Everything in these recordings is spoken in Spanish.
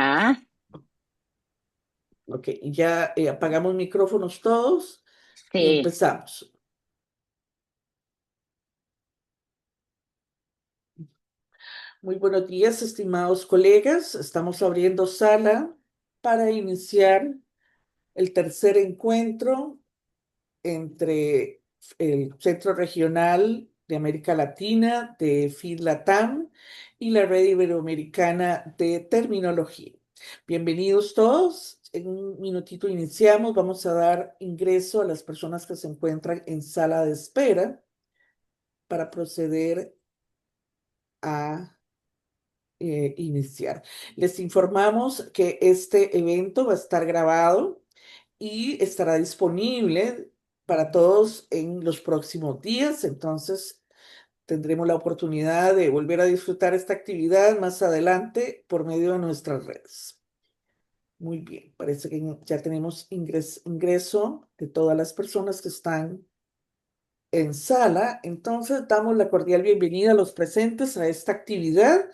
Ajá, Ok, ya apagamos micrófonos todos y sí. empezamos. Muy buenos días, estimados colegas. Estamos abriendo sala para iniciar el tercer encuentro entre el Centro Regional de América Latina de FIDLATAM y la Red Iberoamericana de Terminología. Bienvenidos todos. En un minutito iniciamos. Vamos a dar ingreso a las personas que se encuentran en sala de espera para proceder a iniciar. Les informamos que este evento va a estar grabado y estará disponible para todos en los próximos días. Entonces, tendremos la oportunidad de volver a disfrutar esta actividad más adelante por medio de nuestras redes. Muy bien, parece que ya tenemos ingreso de todas las personas que están en sala. Entonces, damos la cordial bienvenida a los presentes a esta actividad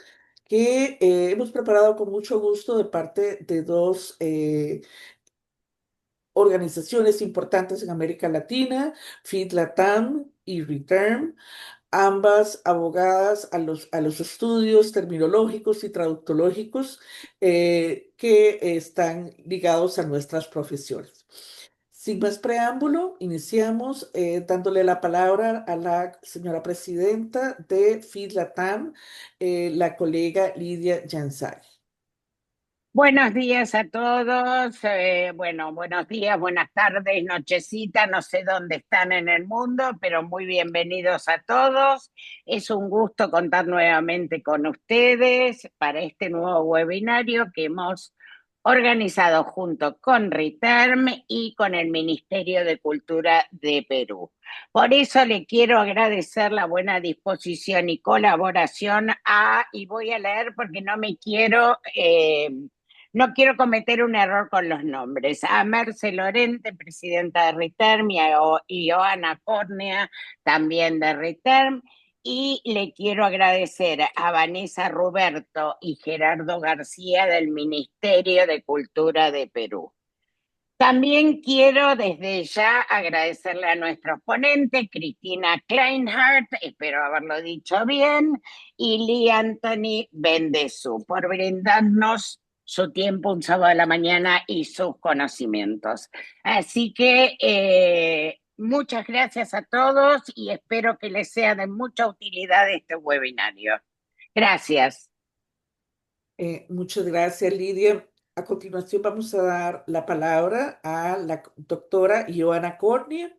que hemos preparado con mucho gusto de parte de dos organizaciones importantes en América Latina, FIT-LATAM y RETERM, ambas abogadas a los estudios terminológicos y traductológicos que están ligados a nuestras profesiones. Sin más preámbulo, iniciamos dándole la palabra a la señora presidenta de FIT-LATAM, la colega Lidia Yansari. Buenos días a todos. Bueno, buenos días, buenas tardes, nochecita, no sé dónde están en el mundo, pero muy bienvenidos a todos. Es un gusto contar nuevamente con ustedes para este nuevo webinario que hemos organizado junto con RITERM y con el Ministerio de Cultura de Perú. Por eso le quiero agradecer la buena disposición y colaboración y voy a leer porque no quiero cometer un error con los nombres. A Merce Lorente, presidenta de RITERM, y Joana Córnea, también de RITERM. Y le quiero agradecer a Vanessa Ruberto y Gerardo García del Ministerio de Cultura de Perú. También quiero desde ya agradecerle a nuestros ponentes, Cristina Kleinhardt, espero haberlo dicho bien, y Lee Anthony Bendezú, por brindarnos su tiempo un sábado a la mañana y sus conocimientos. Así que muchas gracias a todos y espero que les sea de mucha utilidad este webinario. Gracias. Muchas gracias, Lidia. A continuación vamos a dar la palabra a la doctora Joana Cornia,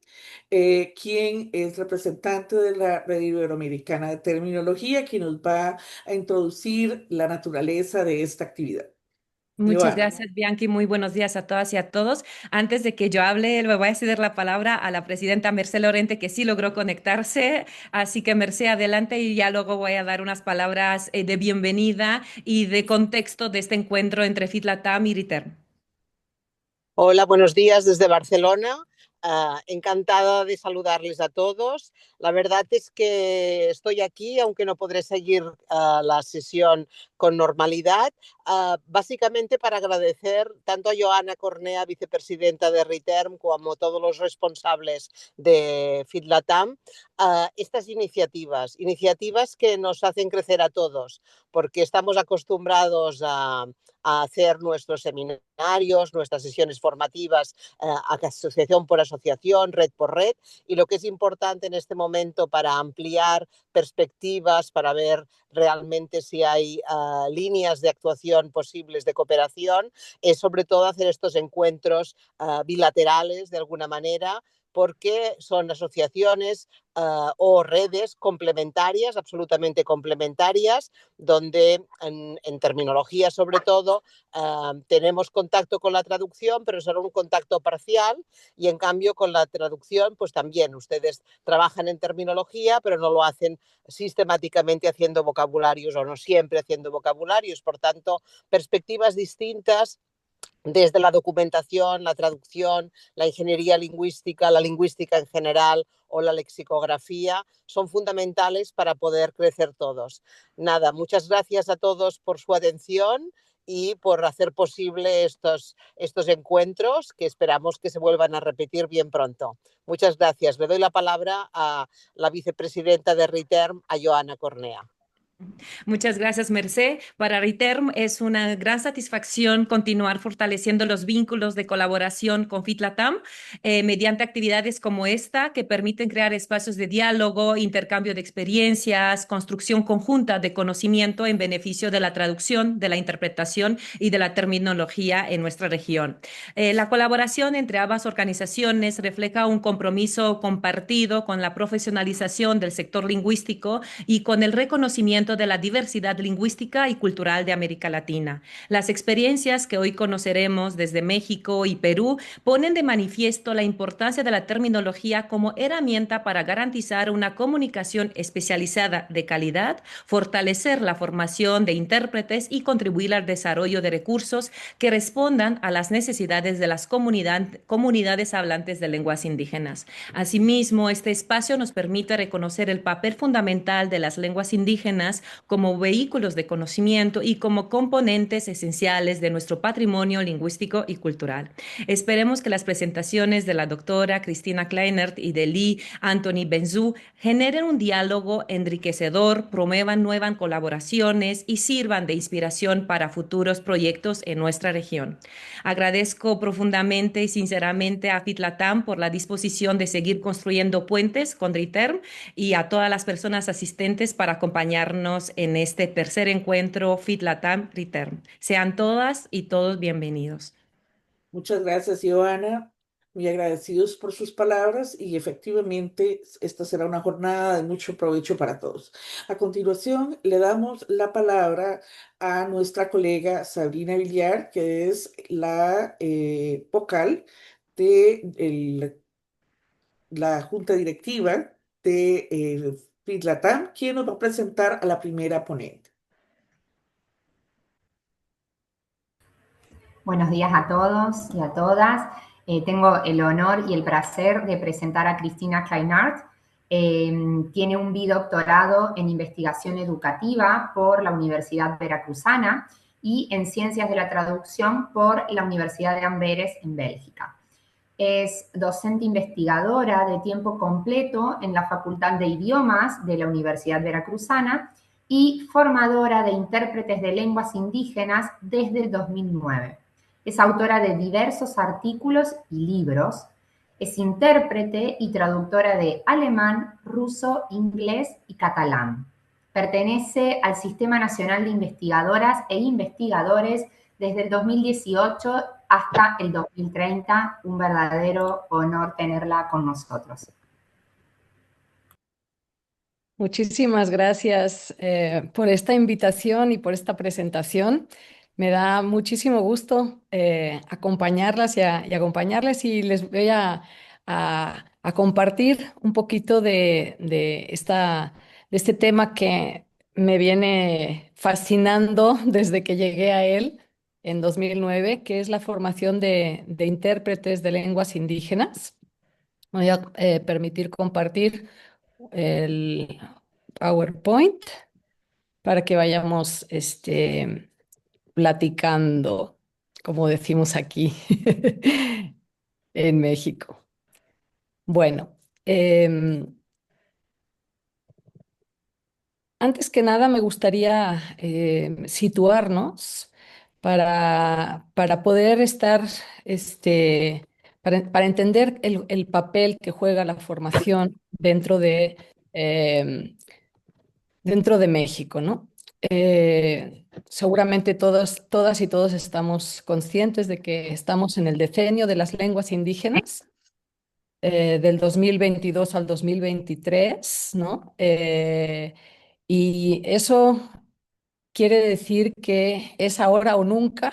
quien es representante de la Red Iberoamericana de Terminología, quien nos va a introducir la naturaleza de esta actividad. Muchas Joana. gracias, Bianchi. Muy buenos días a todas y a todos. Antes de que yo hable, le voy a ceder la palabra a la presidenta Mercé Lorente, que sí logró conectarse. Así que, Mercé, adelante y ya luego voy a dar unas palabras de bienvenida y de contexto de este encuentro entre FIT-LATAM y RITERM. Hola, buenos días desde Barcelona. Encantada de saludarles a todos. La verdad es que estoy aquí, aunque no podré seguir la sesión con normalidad, básicamente para agradecer tanto a Joana Cornea, vicepresidenta de RITERM, como a todos los responsables de FIT-LATAM, estas iniciativas que nos hacen crecer a todos, porque estamos acostumbrados a hacer nuestros seminarios, nuestras sesiones formativas, asociación por asociación, red por red, y lo que es importante en este momento para ampliar perspectivas, para ver realmente si hay líneas de actuación posibles de cooperación, es sobre todo hacer estos encuentros bilaterales de alguna manera, porque son asociaciones o redes complementarias, absolutamente complementarias, donde en terminología sobre todo tenemos contacto con la traducción, pero solo un contacto parcial, y en cambio con la traducción, pues también ustedes trabajan en terminología, pero no lo hacen sistemáticamente haciendo vocabularios o no siempre haciendo vocabularios, por tanto, perspectivas distintas desde la documentación, la traducción, la ingeniería lingüística, la lingüística en general o la lexicografía, son fundamentales para poder crecer todos. Nada, muchas gracias a todos por su atención y por hacer posible estos encuentros que esperamos que se vuelvan a repetir bien pronto. Muchas gracias. Le doy la palabra a la vicepresidenta de RITERM, a Joana Cornea. Muchas gracias, Mercé. Para Riterm es una gran satisfacción continuar fortaleciendo los vínculos de colaboración con FITLATAM mediante actividades como esta que permiten crear espacios de diálogo, intercambio de experiencias, construcción conjunta de conocimiento en beneficio de la traducción, de la interpretación y de la terminología en nuestra región. La colaboración entre ambas organizaciones refleja un compromiso compartido con la profesionalización del sector lingüístico y con el reconocimiento de la diversidad lingüística y cultural de América Latina. Las experiencias que hoy conoceremos desde México y Perú ponen de manifiesto la importancia de la terminología como herramienta para garantizar una comunicación especializada de calidad, fortalecer la formación de intérpretes y contribuir al desarrollo de recursos que respondan a las necesidades de las comunidades hablantes de lenguas indígenas. Asimismo, este espacio nos permite reconocer el papel fundamental de las lenguas indígenas como vehículos de conocimiento y como componentes esenciales de nuestro patrimonio lingüístico y cultural. Esperemos que las presentaciones de la doctora Cristina Kleinert y de Lee Anthony Benzú generen un diálogo enriquecedor, promuevan nuevas colaboraciones y sirvan de inspiración para futuros proyectos en nuestra región. Agradezco profundamente y sinceramente a FITLATAM por la disposición de seguir construyendo puentes con RITERM y a todas las personas asistentes para acompañarnos en este tercer encuentro FITLATAM RITERM. Sean todas y todos bienvenidos. Muchas gracias, Joana. Muy agradecidos por sus palabras y efectivamente esta será una jornada de mucho provecho para todos. A continuación, le damos la palabra a nuestra colega Sabrina Villar, que es la vocal de la Junta Directiva de FITLATAM, quien nos va a presentar a la primera ponente. Buenos días a todos y a todas. Tengo el honor y el placer de presentar a Cristina Kleinart. Tiene un bidoctorado en investigación educativa por la Universidad Veracruzana y en ciencias de la traducción por la Universidad de Amberes en Bélgica. Es docente investigadora de tiempo completo en la Facultad de Idiomas de la Universidad Veracruzana y formadora de intérpretes de lenguas indígenas desde el 2009. Es autora de diversos artículos y libros. Es intérprete y traductora de alemán, ruso, inglés y catalán. Pertenece al Sistema Nacional de Investigadoras e Investigadores desde el 2018 hasta el 2030. Un verdadero honor tenerla con nosotros. Muchísimas gracias por esta invitación y por esta presentación. Me da muchísimo gusto acompañarlas y acompañarles y les voy a compartir un poquito de este tema que me viene fascinando desde que llegué a él en 2009, que es la formación de intérpretes de lenguas indígenas. Voy a permitir compartir el PowerPoint para que vayamos platicando, como decimos aquí en México. Bueno, antes que nada me gustaría situarnos para poder estar, para entender el papel que juega la formación dentro de México, ¿no? Seguramente todas y todos estamos conscientes de que estamos en el decenio de las lenguas indígenas, del 2022 al 2023, ¿no? Y eso quiere decir que es ahora o nunca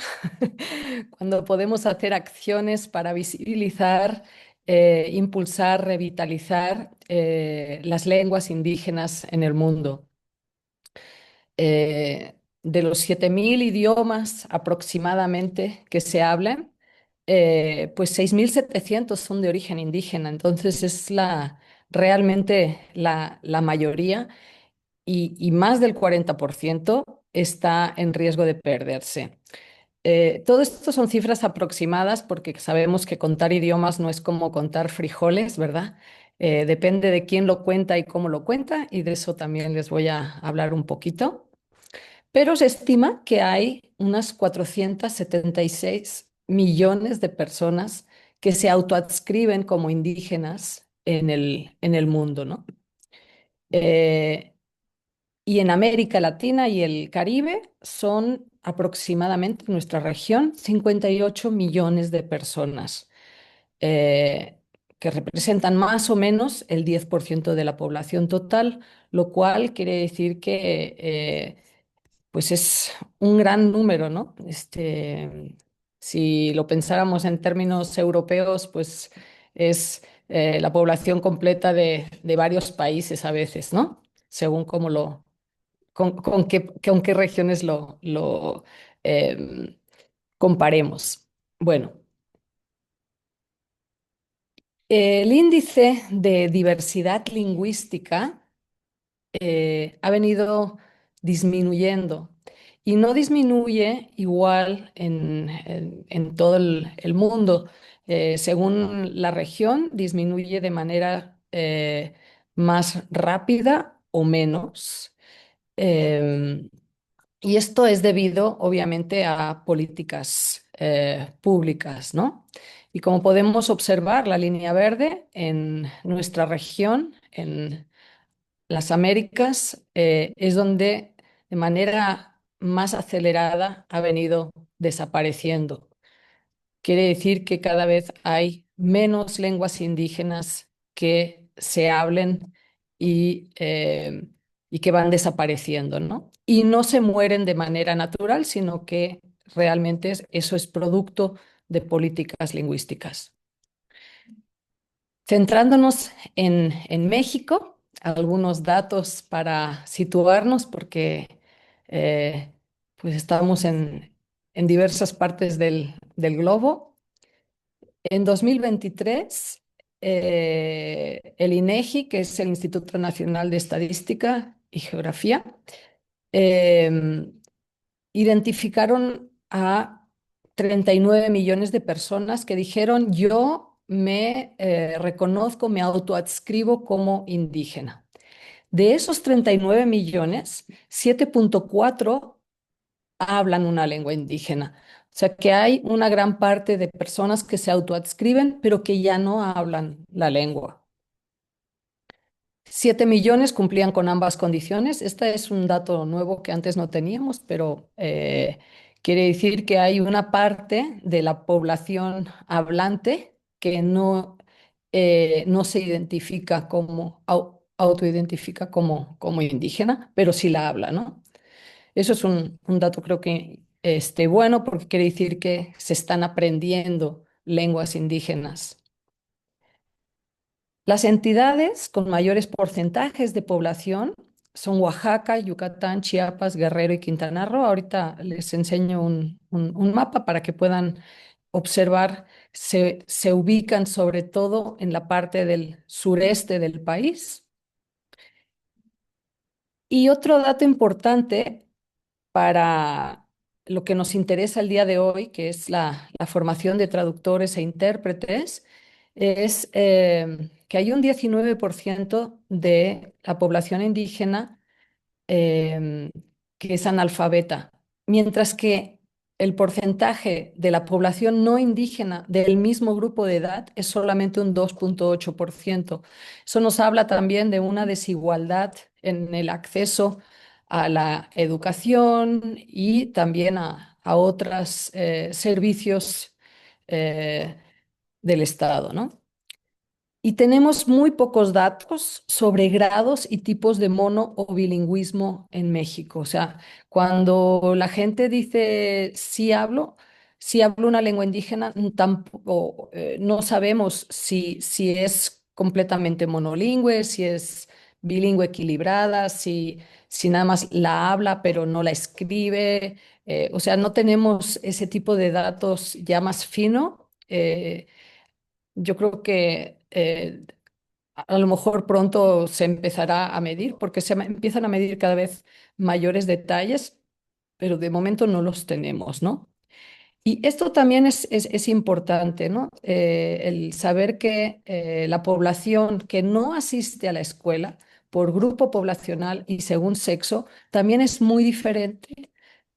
cuando podemos hacer acciones para visibilizar, impulsar, revitalizar las lenguas indígenas en el mundo. De los 7.000 idiomas aproximadamente que se hablan, pues 6.700 son de origen indígena, entonces es realmente la mayoría y más del 40% está en riesgo de perderse. Todo esto son cifras aproximadas porque sabemos que contar idiomas no es como contar frijoles, ¿verdad? Depende de quién lo cuenta y cómo lo cuenta, y de eso también les voy a hablar un poquito. Pero se estima que hay unas 476 millones de personas que se autoadscriben como indígenas en el mundo, ¿no? Eh, y en América Latina y el Caribe son aproximadamente, en nuestra región, 58 millones de personas, eh, que representan más o menos el 10% de la población total, lo cual quiere decir que pues es un gran número, ¿no? Si lo pensáramos en términos europeos, pues es la población completa de varios países a veces, ¿no? Según cómo con qué regiones lo em, comparemos. Bueno, el índice de diversidad lingüística ha venido disminuyendo y no disminuye igual en todo el mundo. Según la región, disminuye de manera más rápida o menos. Em, y esto es debido, obviamente, a políticas públicas, ¿no? Y como podemos observar, la línea verde en nuestra región, en las Américas, es donde de manera más acelerada ha venido desapareciendo. Quiere decir que cada vez hay menos lenguas indígenas que se hablen y que van desapareciendo, ¿no? Y no se mueren de manera natural, sino que realmente eso es producto de políticas lingüísticas. Centrándonos en México, algunos datos para situarnos, porque pues estamos en diversas partes del globo. En 2023, el INEGI, que es el Instituto Nacional de Estadística y Geografía, em, identificaron a 39 millones de personas que dijeron: yo me reconozco, me autoadscribo como indígena. De esos 39 millones, 7,4 hablan una lengua indígena. O sea que hay una gran parte de personas que se autoadscriben, pero que ya no hablan la lengua. 7 millones cumplían con ambas condiciones. Este es un dato nuevo que antes no teníamos, pero quiere decir que hay una parte de la población hablante que no se identifica autoidentifica como indígena, pero sí la habla, ¿no? Eso es un dato, creo que bueno, porque quiere decir que se están aprendiendo lenguas indígenas. Las entidades con mayores porcentajes de población son Oaxaca, Yucatán, Chiapas, Guerrero y Quintana Roo. Ahorita les enseño un mapa para que puedan observar. Se ubican sobre todo en la parte del sureste del país. Y otro dato importante para lo que nos interesa el día de hoy, que es la formación de traductores e intérpretes, es que hay un 19% de la población indígena em, que es analfabeta, mientras que el porcentaje de la población no indígena del mismo grupo de edad es solamente un 2,8%. Eso nos habla también de una desigualdad en el acceso a la educación y también a otros servicios eh, del Estado, ¿no? Y tenemos muy pocos datos sobre grados y tipos de mono o bilingüismo en México. O sea, cuando la gente dice sí hablo una lengua indígena, tampoco, no sabemos si es completamente monolingüe, si es bilingüe equilibrada, si nada más la habla pero no la escribe. O sea, no tenemos ese tipo de datos ya más fino. Yo creo que a lo mejor pronto se empezará a medir, porque empiezan a medir cada vez mayores detalles, pero de momento no los tenemos, ¿no? Y esto también es importante, ¿no? El saber que la población que no asiste a la escuela por grupo poblacional y según sexo también es muy diferente.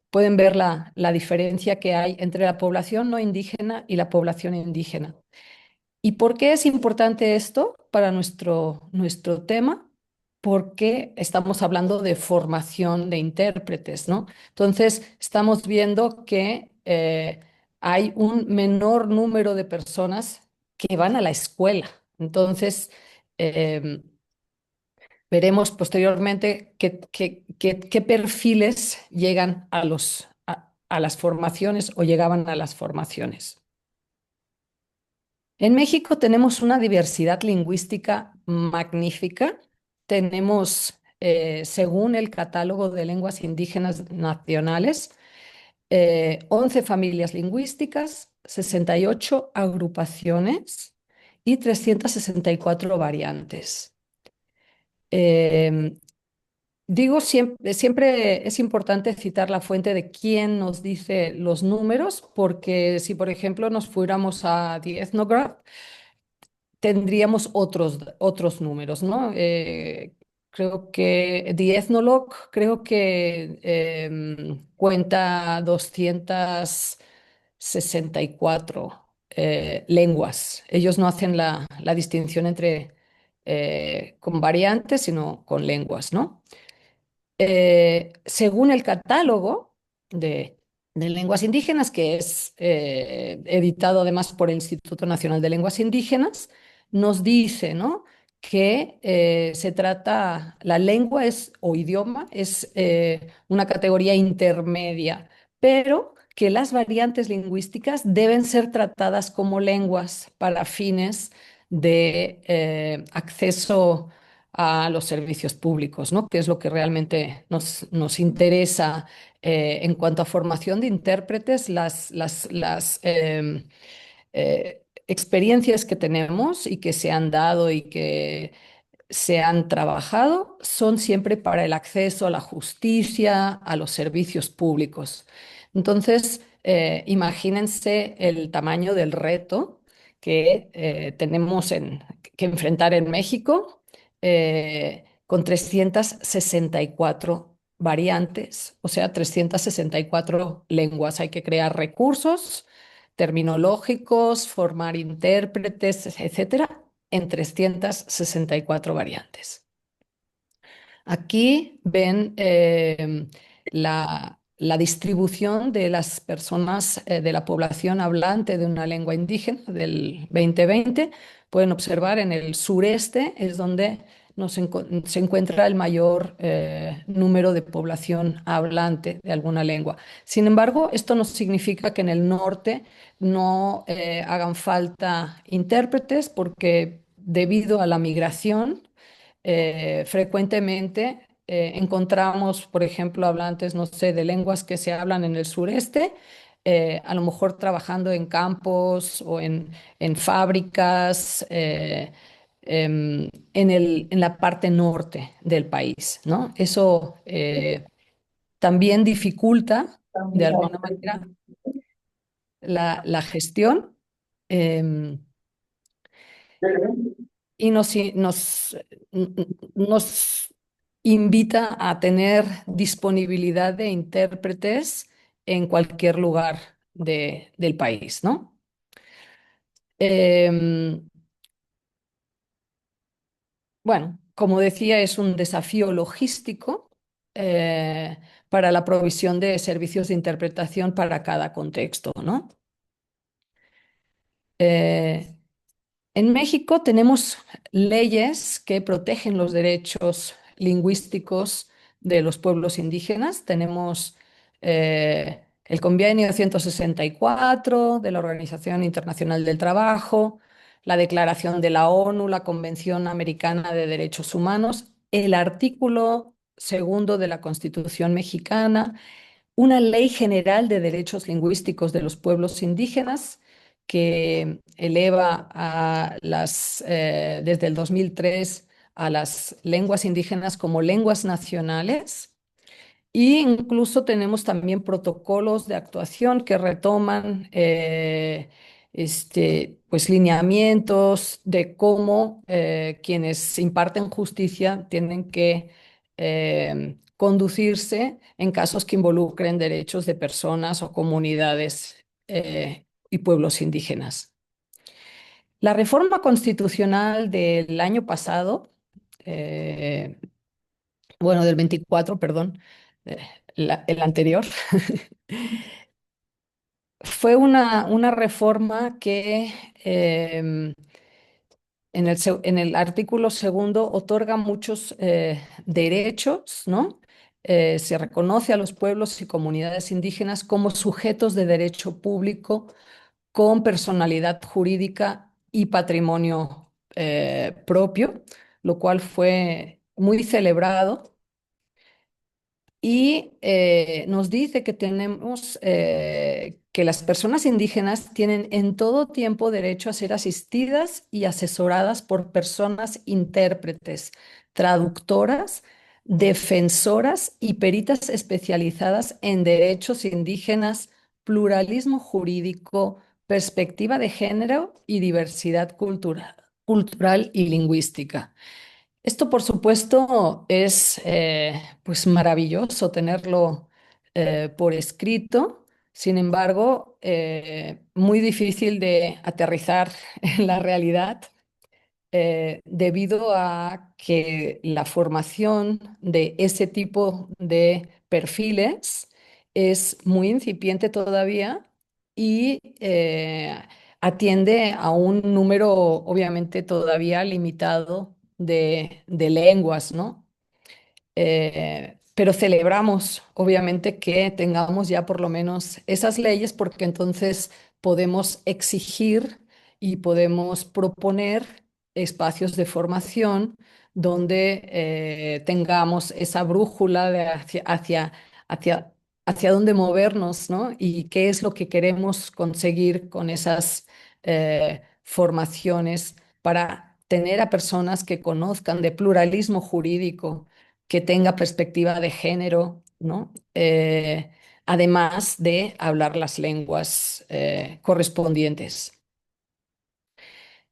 Pueden ver la diferencia que hay entre la población no indígena y la población indígena. ¿Y por qué es importante esto para nuestro tema? Porque estamos hablando de formación de intérpretes, ¿no? Entonces, estamos viendo que hay un menor número de personas que van a la escuela. Entonces, em, veremos posteriormente qué perfiles llegan a las formaciones o llegaban a las formaciones. En México tenemos una diversidad lingüística magnífica. Tenemos, según el Catálogo de Lenguas Indígenas Nacionales, 11 familias lingüísticas, 68 agrupaciones y 364 variantes. Em, Digo, siempre es importante citar la fuente de quién nos dice los números, porque si, por ejemplo, nos fuéramos a The Ethnograph, tendríamos otros números, ¿no? Creo que The Ethnologue, creo que cuenta 264 lenguas. Ellos no hacen la distinción entre con variantes, sino con lenguas, ¿no? Según el catálogo de lenguas indígenas, que es editado además por el Instituto Nacional de Lenguas Indígenas, nos dice, ¿no? Que se trata, la lengua es, o idioma es una categoría intermedia, pero que las variantes lingüísticas deben ser tratadas como lenguas para fines de acceso a los servicios públicos, ¿no? Que es lo que realmente nos interesa en cuanto a formación de intérpretes, las experiencias que tenemos y que se han dado y que se han trabajado son siempre para el acceso a la justicia, a los servicios públicos. Entonces, imagínense el tamaño del reto que tenemos que enfrentar en México con 364 variantes, o sea, 364 lenguas. Hay que crear recursos terminológicos, formar intérpretes, etcétera, en 364 variantes. Aquí ven la distribución de las personas de la población hablante de una lengua indígena del 2020. Pueden observar en el sureste es donde se encuentra el mayor número de población hablante de alguna lengua. Sin embargo, esto no significa que en el norte no hagan falta intérpretes, porque debido a la migración, frecuentemente encontramos, por ejemplo, hablantes, no sé, de lenguas que se hablan en el sureste, a lo mejor trabajando en campos o en fábricas, en la parte norte del país, ¿no? Eso también dificulta de alguna manera la gestión. em, y nos invita a tener disponibilidad de intérpretes en cualquier lugar del país, ¿no? Em, bueno, como decía, es un desafío logístico eh, para la provisión de servicios de interpretación para cada contexto, ¿no? Eh, En México tenemos leyes que protegen los derechos lingüísticos de los pueblos indígenas. Tenemos el Convenio 164 de la Organización Internacional del Trabajo, la Declaración de la ONU, la Convención Americana de Derechos Humanos, el artículo segundo de la Constitución mexicana, una ley general de derechos lingüísticos de los pueblos indígenas que eleva desde el 2003 a las lenguas indígenas como lenguas nacionales, Y incluso tenemos también protocolos de actuación que retoman pues lineamientos de cómo quienes imparten justicia tienen que conducirse en casos que involucren derechos de personas o comunidades y pueblos indígenas. La reforma constitucional del año pasado, eh, bueno, del 24, perdón, eh, el anterior, fue una reforma que en el artículo segundo otorga muchos derechos, ¿no? Se reconoce a los pueblos y comunidades indígenas como sujetos de derecho público con personalidad jurídica y patrimonio propio, lo cual fue muy celebrado y nos dice que tenemos que las personas indígenas tienen en todo tiempo derecho a ser asistidas y asesoradas por personas intérpretes, traductoras, defensoras y peritas especializadas en derechos indígenas, pluralismo jurídico, perspectiva de género y diversidad cultural y lingüística. Esto, por supuesto, es pues maravilloso tenerlo por escrito. Sin embargo, muy difícil de aterrizar en la realidad debido a que la formación de ese tipo de perfiles es muy incipiente todavía y atiende a un número obviamente todavía limitado de lenguas, ¿no? Pero celebramos, obviamente, que tengamos ya por lo menos esas leyes, porque entonces podemos exigir y podemos proponer espacios de formación donde tengamos esa brújula de hacia, hacia dónde movernos, ¿no? Y qué es lo que queremos conseguir con esas formaciones para tener a personas que conozcan de pluralismo jurídico, que tenga perspectiva de género, ¿no? Además de hablar las lenguas correspondientes.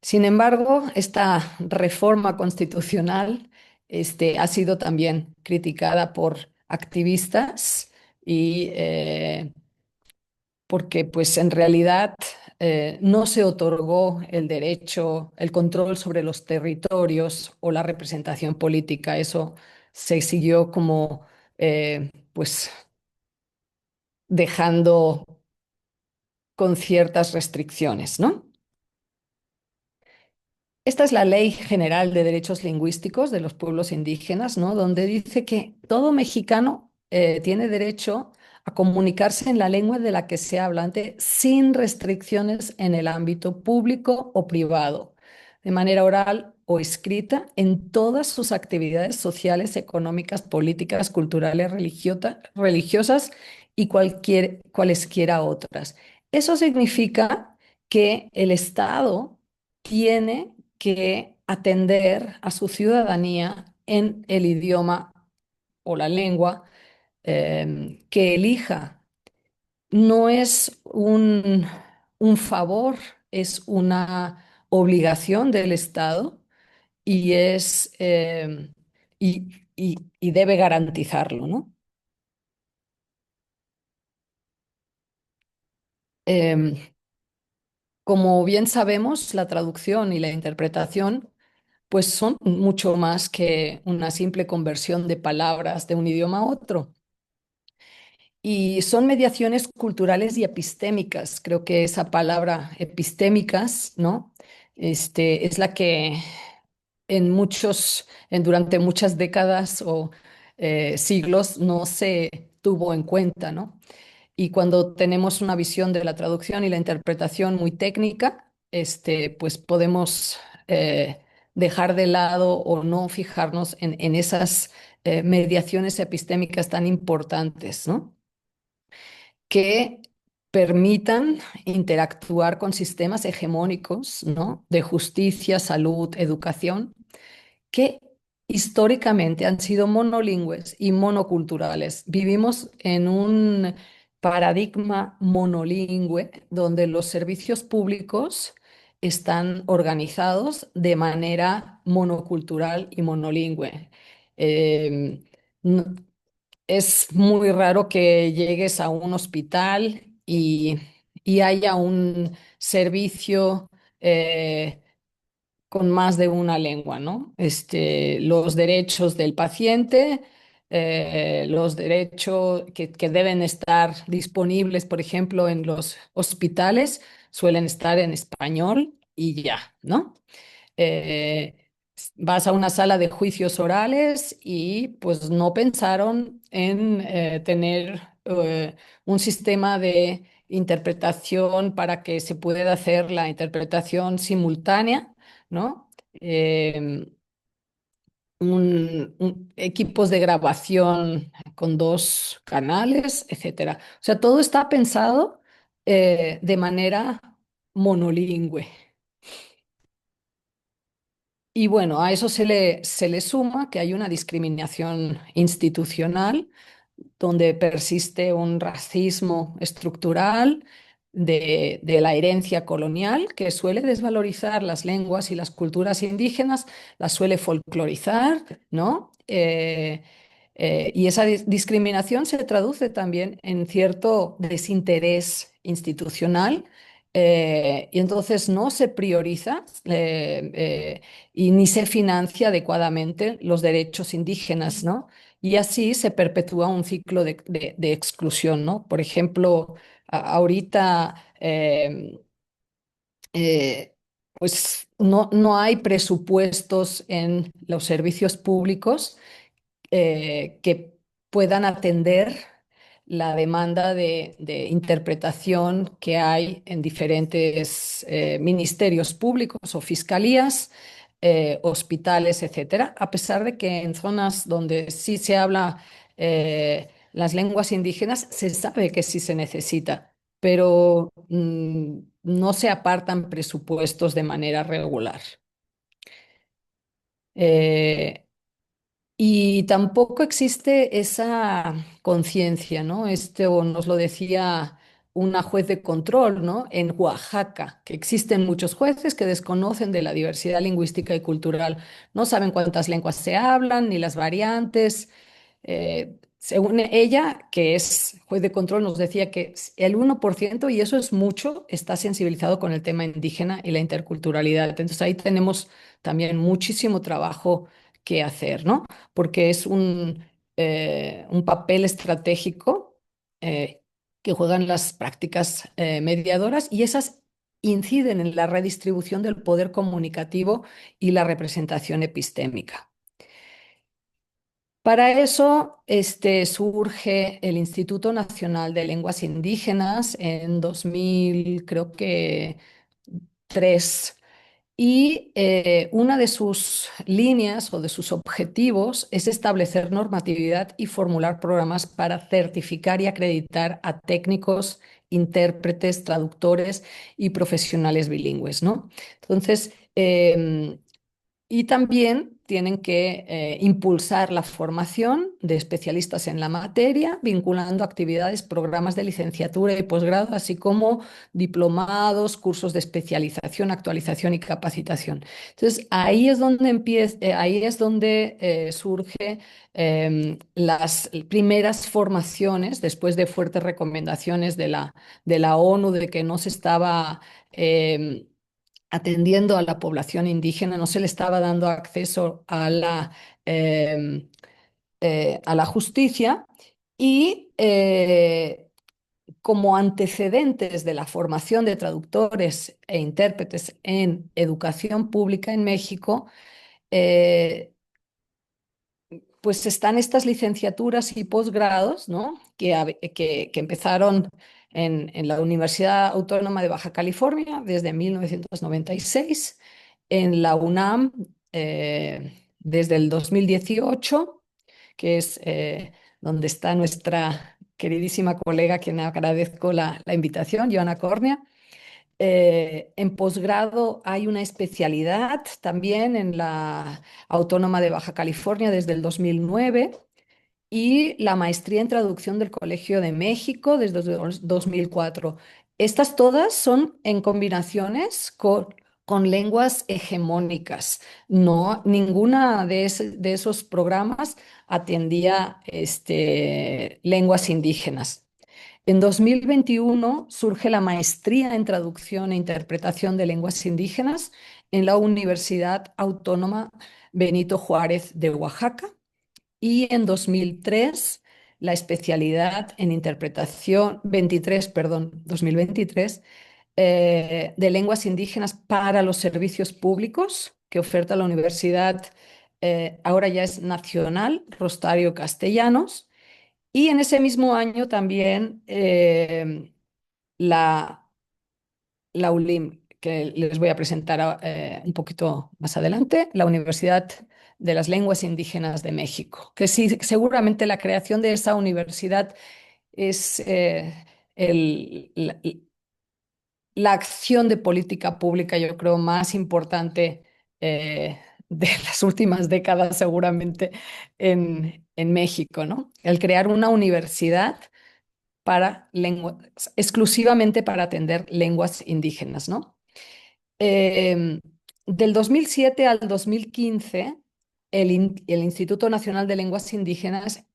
Sin embargo, esta reforma constitucional ha sido también criticada por activistas y porque pues en realidad no se otorgó el derecho, el control sobre los territorios o la representación política. Eso se siguió como pues dejando con ciertas restricciones, ¿no? Esta es la Ley General de Derechos Lingüísticos de los Pueblos Indígenas, ¿no? Donde dice que todo mexicano tiene derecho a comunicarse en la lengua de la que sea hablante sin restricciones en el ámbito público o privado, de manera oral o escrita, en todas sus actividades sociales, económicas, políticas, culturales, religiosas y cualesquiera otras. Eso significa que el Estado tiene que atender a su ciudadanía en el idioma o la lengua que elija. No es un favor, es una obligación del Estado y y debe garantizarlo, ¿no? Em, Como bien sabemos, la traducción y la interpretación pues son mucho más que una simple conversión de palabras de un idioma a otro. Y son mediaciones culturales y epistémicas. Creo que esa palabra epistémicas, ¿no? Es la que durante muchas décadas o siglos no se tuvo en cuenta, ¿no? Y cuando tenemos una visión de la traducción y la interpretación muy técnica, pues podemos dejar de lado o no fijarnos en esas mediaciones epistémicas tan importantes, ¿no? Que permitan interactuar con sistemas hegemónicos, ¿no? De justicia, salud, educación, que históricamente han sido monolingües y monoculturales. Vivimos en un paradigma monolingüe donde los servicios públicos están organizados de manera monocultural y monolingüe. Em, no- es muy raro que llegues a un hospital y haya un servicio con más de una lengua, ¿no? Los derechos del paciente, los derechos que deben estar disponibles, por ejemplo, en los hospitales, suelen estar en español y ya, ¿no? eh, Vas a una sala de juicios orales y pues no pensaron en tener un sistema de interpretación para que se pueda hacer la interpretación simultánea, ¿no? Equipos de grabación con dos canales, etcétera. O sea, todo está pensado de manera monolingüe. Y bueno, a eso se le suma que hay una discriminación institucional donde persiste un racismo estructural de la herencia colonial que suele desvalorizar las lenguas y las culturas indígenas, las suele folclorizar, ¿no? Y esa discriminación se traduce también en cierto desinterés institucional. Y entonces no se prioriza y ni se financia adecuadamente los derechos indígenas, ¿no? Y así se perpetúa un ciclo de exclusión, ¿no? Por ejemplo, ahorita, eh, pues no hay presupuestos en los servicios públicos que puedan atender la demanda de interpretación que hay en diferentes ministerios públicos o fiscalías, hospitales, etcétera, a pesar de que en zonas donde sí se habla las lenguas indígenas, se sabe que sí se necesita, pero no se apartan presupuestos de manera regular. Eh, y tampoco existe esa conciencia, ¿no? O nos lo decía una juez de control, ¿no? En Oaxaca, que existen muchos jueces que desconocen de la diversidad lingüística y cultural. No saben cuántas lenguas se hablan, ni las variantes. Según ella, que es juez de control, nos decía que el 1%, y eso es mucho, está sensibilizado con el tema indígena y la interculturalidad. Entonces ahí tenemos también muchísimo trabajo que hacer, ¿no? Porque es un papel estratégico que juegan las prácticas mediadoras y esas inciden en la redistribución del poder comunicativo y la representación epistémica. Para eso surge el Instituto Nacional de Lenguas Indígenas en 2000, creo que 3. Y una de sus líneas o de sus objetivos es establecer normatividad y formular programas para certificar y acreditar a técnicos, intérpretes, traductores y profesionales bilingües, ¿no? Entonces, y también tienen que impulsar la formación de especialistas en la materia, vinculando actividades, programas de licenciatura y posgrado, así como diplomados, cursos de especialización, actualización y capacitación. Entonces, ahí es donde surge las primeras formaciones, después de fuertes recomendaciones de la ONU de que no se estaba atendiendo a la población indígena, no se le estaba dando acceso eh, a la justicia y como antecedentes de la formación de traductores e intérpretes en educación pública en México, eh, pues están estas licenciaturas y posgrados, ¿no? que empezaron en la Universidad Autónoma de Baja California desde 1996, en la UNAM desde el 2018, que es donde está nuestra queridísima colega, a quien agradezco la invitación, Joana Cornea, En posgrado hay una especialidad también en la Autónoma de Baja California desde el 2009 y la maestría en traducción del Colegio de México desde el 2004. Estas todas son en combinaciones con lenguas hegemónicas. No, ninguna de esos programas atendía lenguas indígenas. En 2021 surge la maestría en traducción e interpretación de lenguas indígenas en la Universidad Autónoma Benito Juárez de Oaxaca y en 2003 la especialidad en interpretación, 2023, de lenguas indígenas para los servicios públicos que oferta la Universidad, ahora ya es nacional, Rosario Castellanos. Y en ese mismo año también la, la ULIM, que les voy a presentar un poquito más adelante, la Universidad de las Lenguas Indígenas de México, que sí, seguramente la creación de esa universidad es el- la, la acción de política pública, yo creo, más importante de las últimas décadas, seguramente, en México, ¿no? El crear una universidad para lenguas, exclusivamente para atender lenguas indígenas, ¿no? Em, Del 2007 al 2015, el Instituto Nacional de Lenguas Indígenas,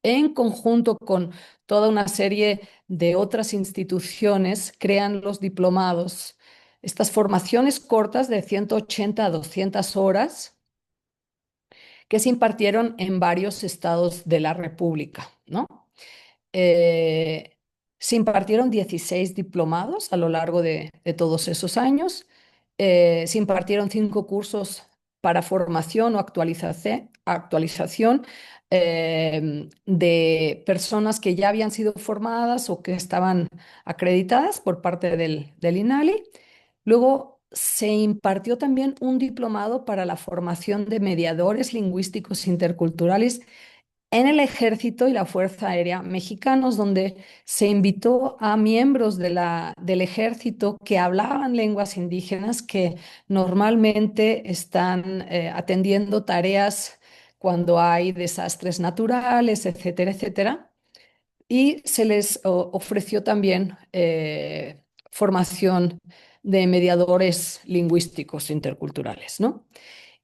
en conjunto con toda una serie de otras instituciones, crean los diplomados, estas formaciones cortas de 180 a 200 horas que se impartieron en varios estados de la República, ¿no? Eh, Se impartieron 16 diplomados a lo largo de todos esos años. Se impartieron 5 cursos para formación o actualización de personas que ya habían sido formadas o que estaban acreditadas por parte del INALI. Luego se impartió también un diplomado para la formación de mediadores lingüísticos interculturales en el Ejército y la Fuerza Aérea Mexicanos, donde se invitó a miembros del Ejército que hablaban lenguas indígenas, que normalmente están atendiendo tareas cuando hay desastres naturales, etcétera, etcétera. Y se les ofreció también formación de mediadores lingüísticos interculturales, ¿no?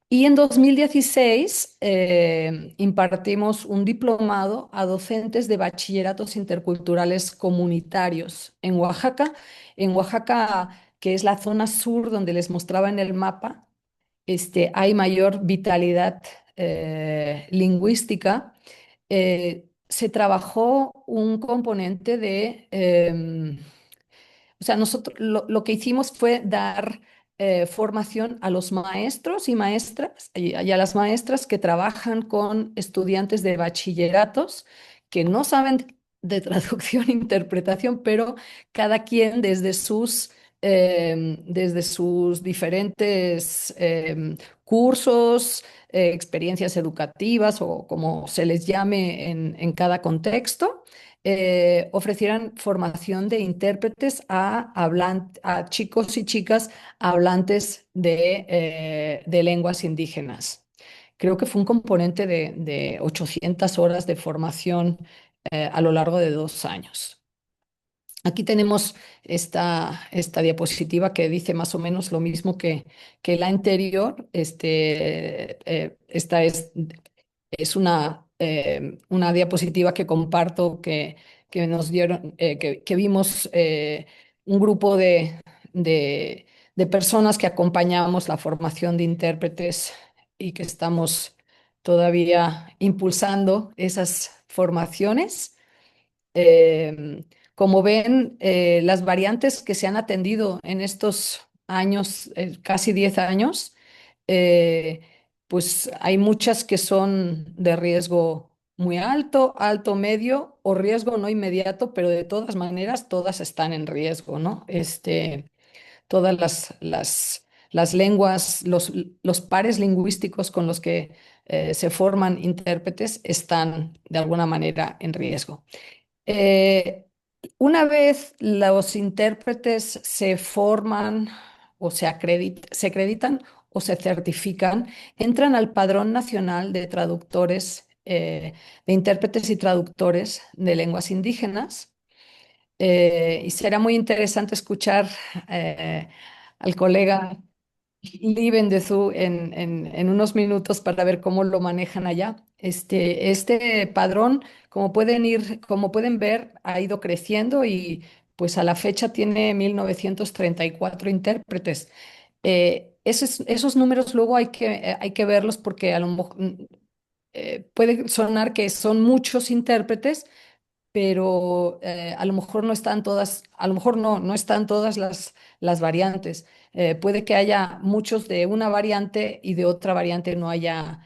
Y en 2016 impartimos un diplomado a docentes de bachilleratos interculturales comunitarios en Oaxaca, que es la zona sur donde les mostraba en el mapa, hay mayor vitalidad lingüística. Se trabajó un componente o sea, nosotros lo que hicimos fue dar formación a los maestros y maestras y a las maestras que trabajan con estudiantes de bachilleratos que no saben de traducción e interpretación, pero cada quien desde sus diferentes cursos, experiencias educativas o como se les llame en cada contexto, ofrecieran formación de intérpretes a chicos y chicas hablantes de lenguas indígenas. Creo que fue un componente de 800 horas de formación a lo largo de 2 años. Aquí tenemos esta diapositiva que dice más o menos lo mismo que la anterior. Esta es una diapositiva que comparto que nos dieron, que vimos un grupo de personas que acompañamos la formación de intérpretes y que estamos todavía impulsando esas formaciones. Como ven, las variantes que se han atendido en estos años, casi 10 años, eh, pues hay muchas que son de riesgo muy alto, alto, medio o riesgo no inmediato, pero de todas maneras todas están en riesgo, ¿no? Todas las lenguas, los pares lingüísticos con los que se forman intérpretes están de alguna manera en riesgo. Eh, Una vez los intérpretes se forman o se acreditan o se certifican, entran al Padrón Nacional de Traductores, de Intérpretes y Traductores de Lenguas Indígenas. Y será muy interesante escuchar eh, al colega Liven de Zu en unos minutos para ver cómo lo manejan allá. Este padrón, como pueden ver, ha ido creciendo y pues a la fecha tiene 1934 intérpretes. Esos números luego hay que verlos porque a lo mejor puede sonar que son muchos intérpretes, pero a lo mejor no están todas, a lo mejor no están todas las variantes. Puede que haya muchos de una variante y de otra variante no haya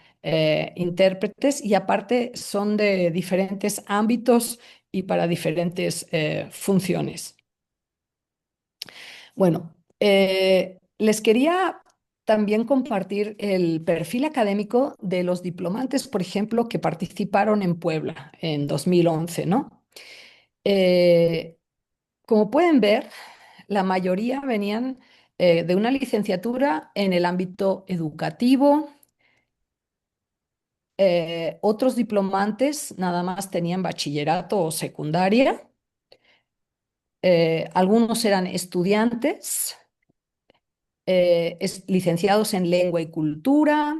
intérpretes, y aparte son de diferentes ámbitos y para diferentes funciones. Bueno, les quería también compartir el perfil académico de los diplomantes, por ejemplo, que participaron en Puebla en 2011, ¿no? Eh, Como pueden ver, la mayoría venían de una licenciatura en el ámbito educativo. Otros diplomantes nada más tenían bachillerato o secundaria. Algunos eran estudiantes, licenciados en lengua y cultura,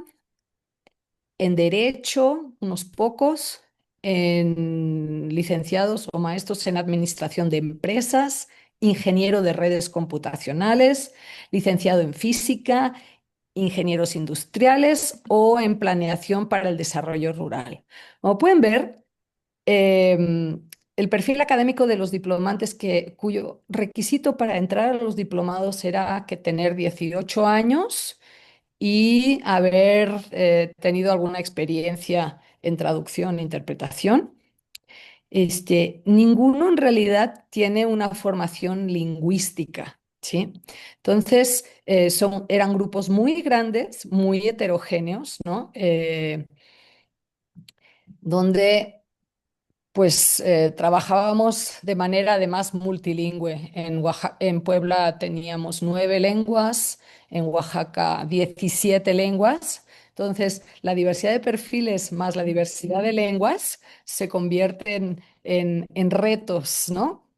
en derecho, unos pocos, en licenciados o maestros en administración de empresas, ingeniero de redes computacionales, licenciado en física, ingenieros industriales o en planeación para el desarrollo rural. Como pueden ver, el perfil académico de los diplomantes cuyo requisito para entrar a los diplomados era que tener 18 años y haber tenido alguna experiencia en traducción e interpretación. Ninguno en realidad tiene una formación lingüística, ¿sí? Entonces, eran grupos muy grandes, muy heterogéneos, ¿no? Donde pues trabajábamos de manera además multilingüe. En Puebla teníamos 9 lenguas, en Oaxaca 17 lenguas. Entonces, la diversidad de perfiles más la diversidad de lenguas se convierten en retos, ¿no?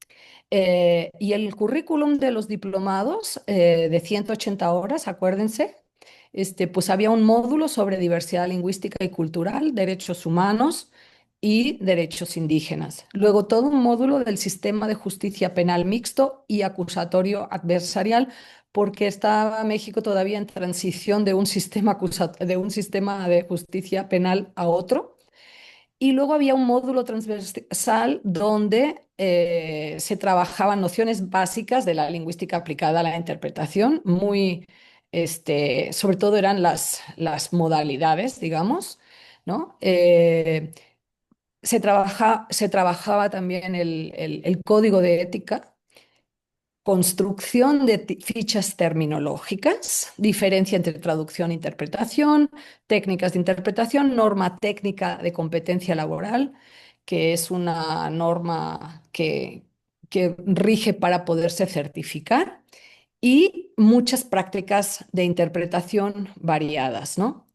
Y el currículum de los diplomados de 180 horas, acuérdense, pues había un módulo sobre diversidad lingüística y cultural, derechos humanos y derechos indígenas. Luego todo un módulo del sistema de justicia penal mixto y acusatorio adversarial, porque estaba México todavía en transición de un de un sistema de justicia penal a otro. Y luego había un módulo transversal donde se trabajaban nociones básicas de la lingüística aplicada a la interpretación, sobre todo eran las modalidades, digamos, ¿no? Se trabajaba también el código de ética, construcción de fichas terminológicas, diferencia entre traducción e interpretación, técnicas de interpretación, norma técnica de competencia laboral, que es una norma que rige para poderse certificar, y muchas prácticas de interpretación variadas, ¿no?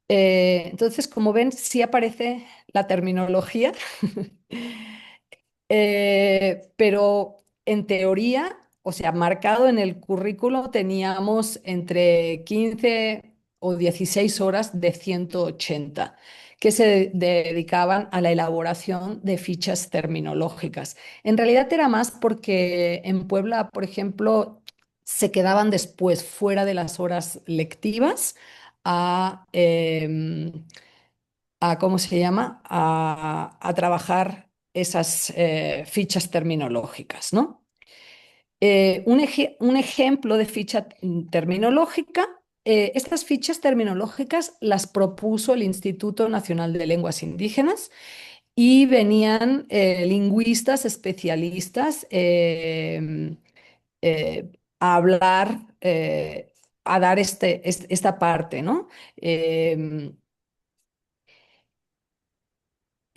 Entonces, como ven, sí aparece la terminología, pero en teoría, o sea, marcado en el currículo, teníamos entre 15 o 16 horas de 180 que se dedicaban a la elaboración de fichas terminológicas. En realidad era más porque en Puebla, por ejemplo, se quedaban después fuera de las horas lectivas a, ¿cómo se llama? A trabajar esas fichas terminológicas, ¿no? Un ejemplo de ficha terminológica, estas fichas terminológicas las propuso el Instituto Nacional de Lenguas Indígenas y venían lingüistas especialistas a hablar, a dar esta parte, ¿no? Em,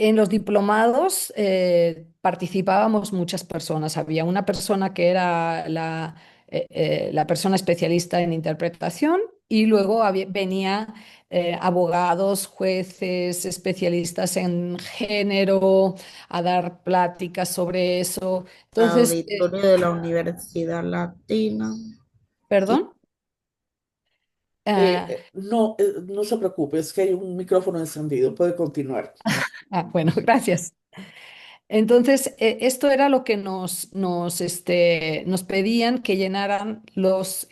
En los diplomados participábamos muchas personas. Había una persona que era la persona especialista en interpretación y luego venía abogados, jueces, especialistas en género a dar pláticas sobre eso. Entonces, Auditorio de la Universidad Latina. perdón. Ah, No, no se preocupe, es que hay un micrófono encendido, puede continuar. bueno, gracias. Entonces, esto era lo que nos pedían que llenaran los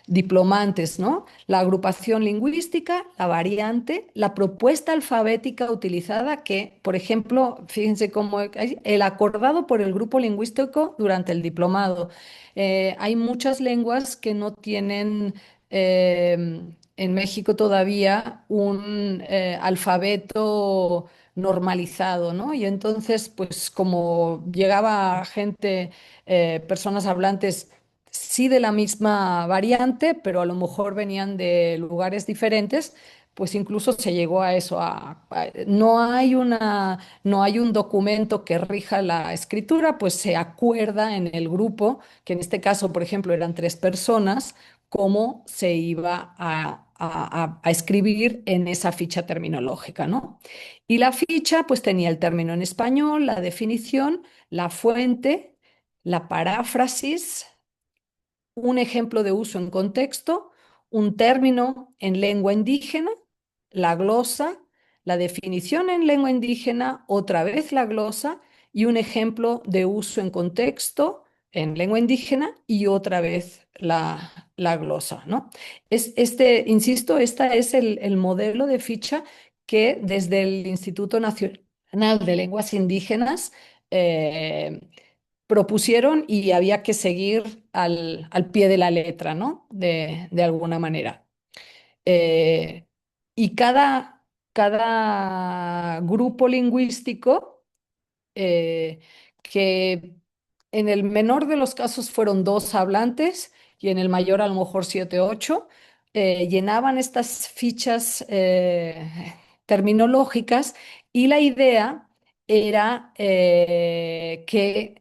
diplomantes, ¿no? La agrupación lingüística, la variante, la propuesta alfabética utilizada, que, por ejemplo, fíjense cómo el acordado por el grupo lingüístico durante el diplomado. Hay muchas lenguas que no tienen en México todavía un alfabeto normalizado, ¿no? Y entonces, pues como llegaba gente, personas hablantes, sí de la misma variante, pero a lo mejor venían de lugares diferentes, pues incluso se llegó a eso. No hay un documento que rija la escritura, pues se acuerda en el grupo, que en este caso, por ejemplo, eran 3 personas, cómo se iba a escribir en esa ficha terminológica, ¿no? Y la ficha pues tenía el término en español, la definición, la fuente, la paráfrasis, un ejemplo de uso en contexto, un término en lengua indígena, la glosa, la definición en lengua indígena, otra vez la glosa y un ejemplo de uso en contexto en lengua indígena y otra vez la glosa, ¿no? Insisto, este es el modelo de ficha que desde el Instituto Nacional de Lenguas Indígenas eh, propusieron y había que seguir al pie de la letra, ¿no? De alguna manera. Eh, y cada grupo lingüístico, eh, que en el menor de los casos fueron 2 hablantes y en el mayor a lo mejor 7, 8, llenaban estas fichas terminológicas y la idea era que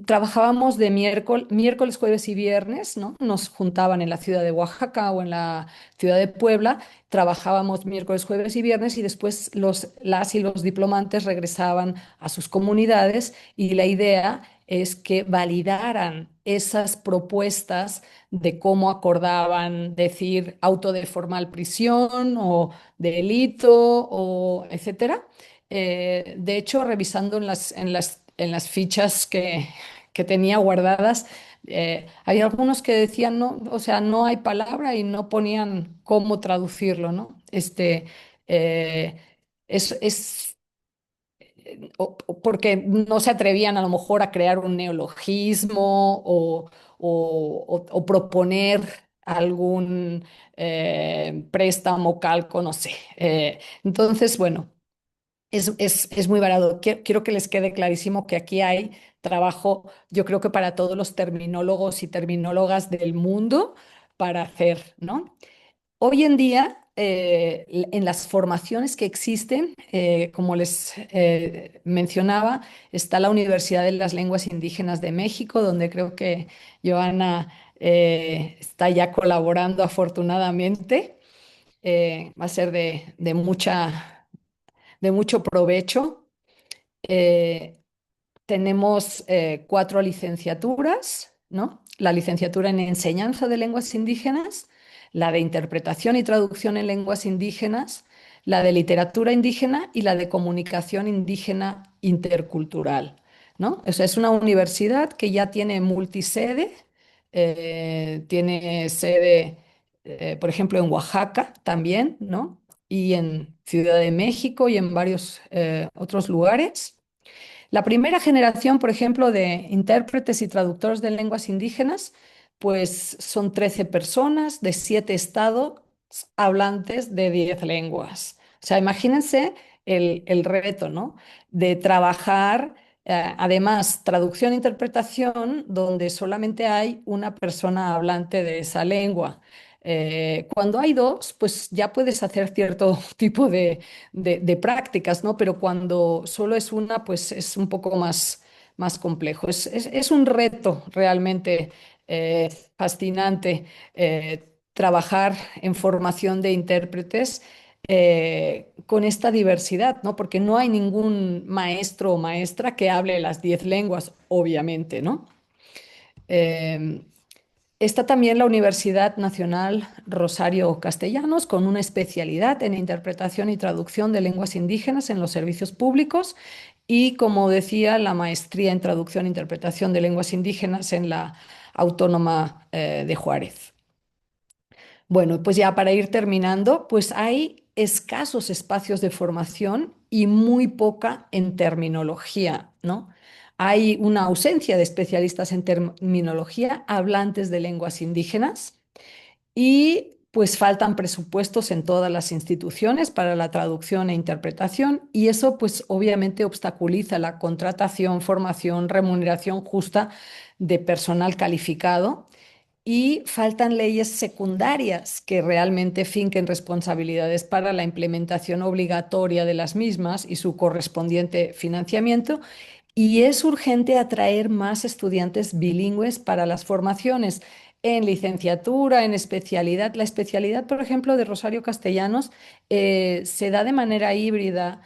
trabajábamos de miércoles, jueves y viernes, ¿no? Nos juntaban en la ciudad de Oaxaca o en la ciudad de Puebla, trabajábamos miércoles, jueves y viernes y después las y los diplomantes regresaban a sus comunidades y la idea es que validaran esas propuestas de cómo acordaban decir auto de formal prisión o delito o etcétera. De hecho, revisando en las fichas que tenía guardadas, hay algunos que decían no, o sea, no hay palabra y no ponían cómo traducirlo, ¿no? Eh, es porque no se atrevían a lo mejor a crear un neologismo o proponer algún préstamo, calco, no sé. Entonces, bueno, es muy variado. Quiero que les quede clarísimo que aquí hay trabajo, yo creo que para todos los terminólogos y terminólogas del mundo para hacer, ¿no? Hoy en día, en las formaciones que existen, como les mencionaba, está la Universidad de las Lenguas Indígenas de México, donde creo que Joana está ya colaborando afortunadamente. Va a ser de mucho provecho. Eh, Tenemos 4 licenciaturas, ¿no? La licenciatura en enseñanza de lenguas indígenas, la de interpretación y traducción en lenguas indígenas, la de literatura indígena y la de comunicación indígena intercultural, ¿no? O sea, es una universidad que ya tiene multisede, tiene sede, por ejemplo, en Oaxaca también, ¿no? Y en Ciudad de México y en varios otros lugares. La primera generación, por ejemplo, de intérpretes y traductores de lenguas indígenas, pues son 13 personas de 7 estados hablantes de 10 lenguas. O sea, imagínense el reto, ¿no? De trabajar, además, traducción e interpretación, donde solamente hay una persona hablante de esa lengua. Cuando hay dos, pues ya puedes hacer cierto tipo de prácticas, ¿no? Pero cuando solo es una, pues es un poco más complejo. Es un reto realmente fascinante trabajar en formación de intérpretes con esta diversidad, ¿no? Porque no hay ningún maestro o maestra que hable las 10 lenguas, obviamente, ¿no? Eh, Está también la Universidad Nacional Rosario Castellanos, con una especialidad en interpretación y traducción de lenguas indígenas en los servicios públicos y, como decía, la maestría en traducción e interpretación de lenguas indígenas en la Autónoma de Juárez. Bueno, pues ya para ir terminando, pues hay escasos espacios de formación y muy poca en terminología, ¿no? Hay una ausencia de especialistas en terminología hablantes de lenguas indígenas y pues faltan presupuestos en todas las instituciones para la traducción e interpretación y eso pues obviamente obstaculiza la contratación, formación, remuneración justa de personal calificado y faltan leyes secundarias que realmente finquen responsabilidades para la implementación obligatoria de las mismas y su correspondiente financiamiento. Y es urgente atraer más estudiantes bilingües para las formaciones en licenciatura, en especialidad. La especialidad, por ejemplo, de Rosario Castellanos se da de manera híbrida,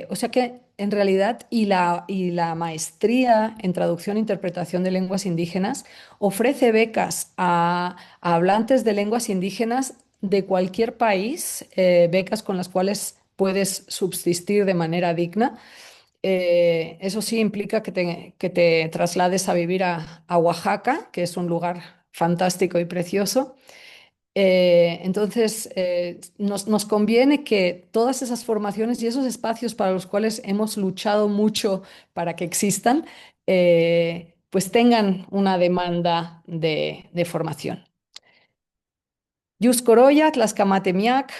o sea que en realidad y la maestría en traducción e interpretación de lenguas indígenas ofrece becas a hablantes de lenguas indígenas de cualquier país, becas con las cuales puedes subsistir de manera digna. Eso sí implica que te traslades a vivir a Oaxaca, que es un lugar fantástico y precioso. Entonces, nos conviene que todas esas formaciones y esos espacios para los cuales hemos luchado mucho para que existan, pues tengan una demanda de formación. Jus Koroya, Tlaxcamatemiac,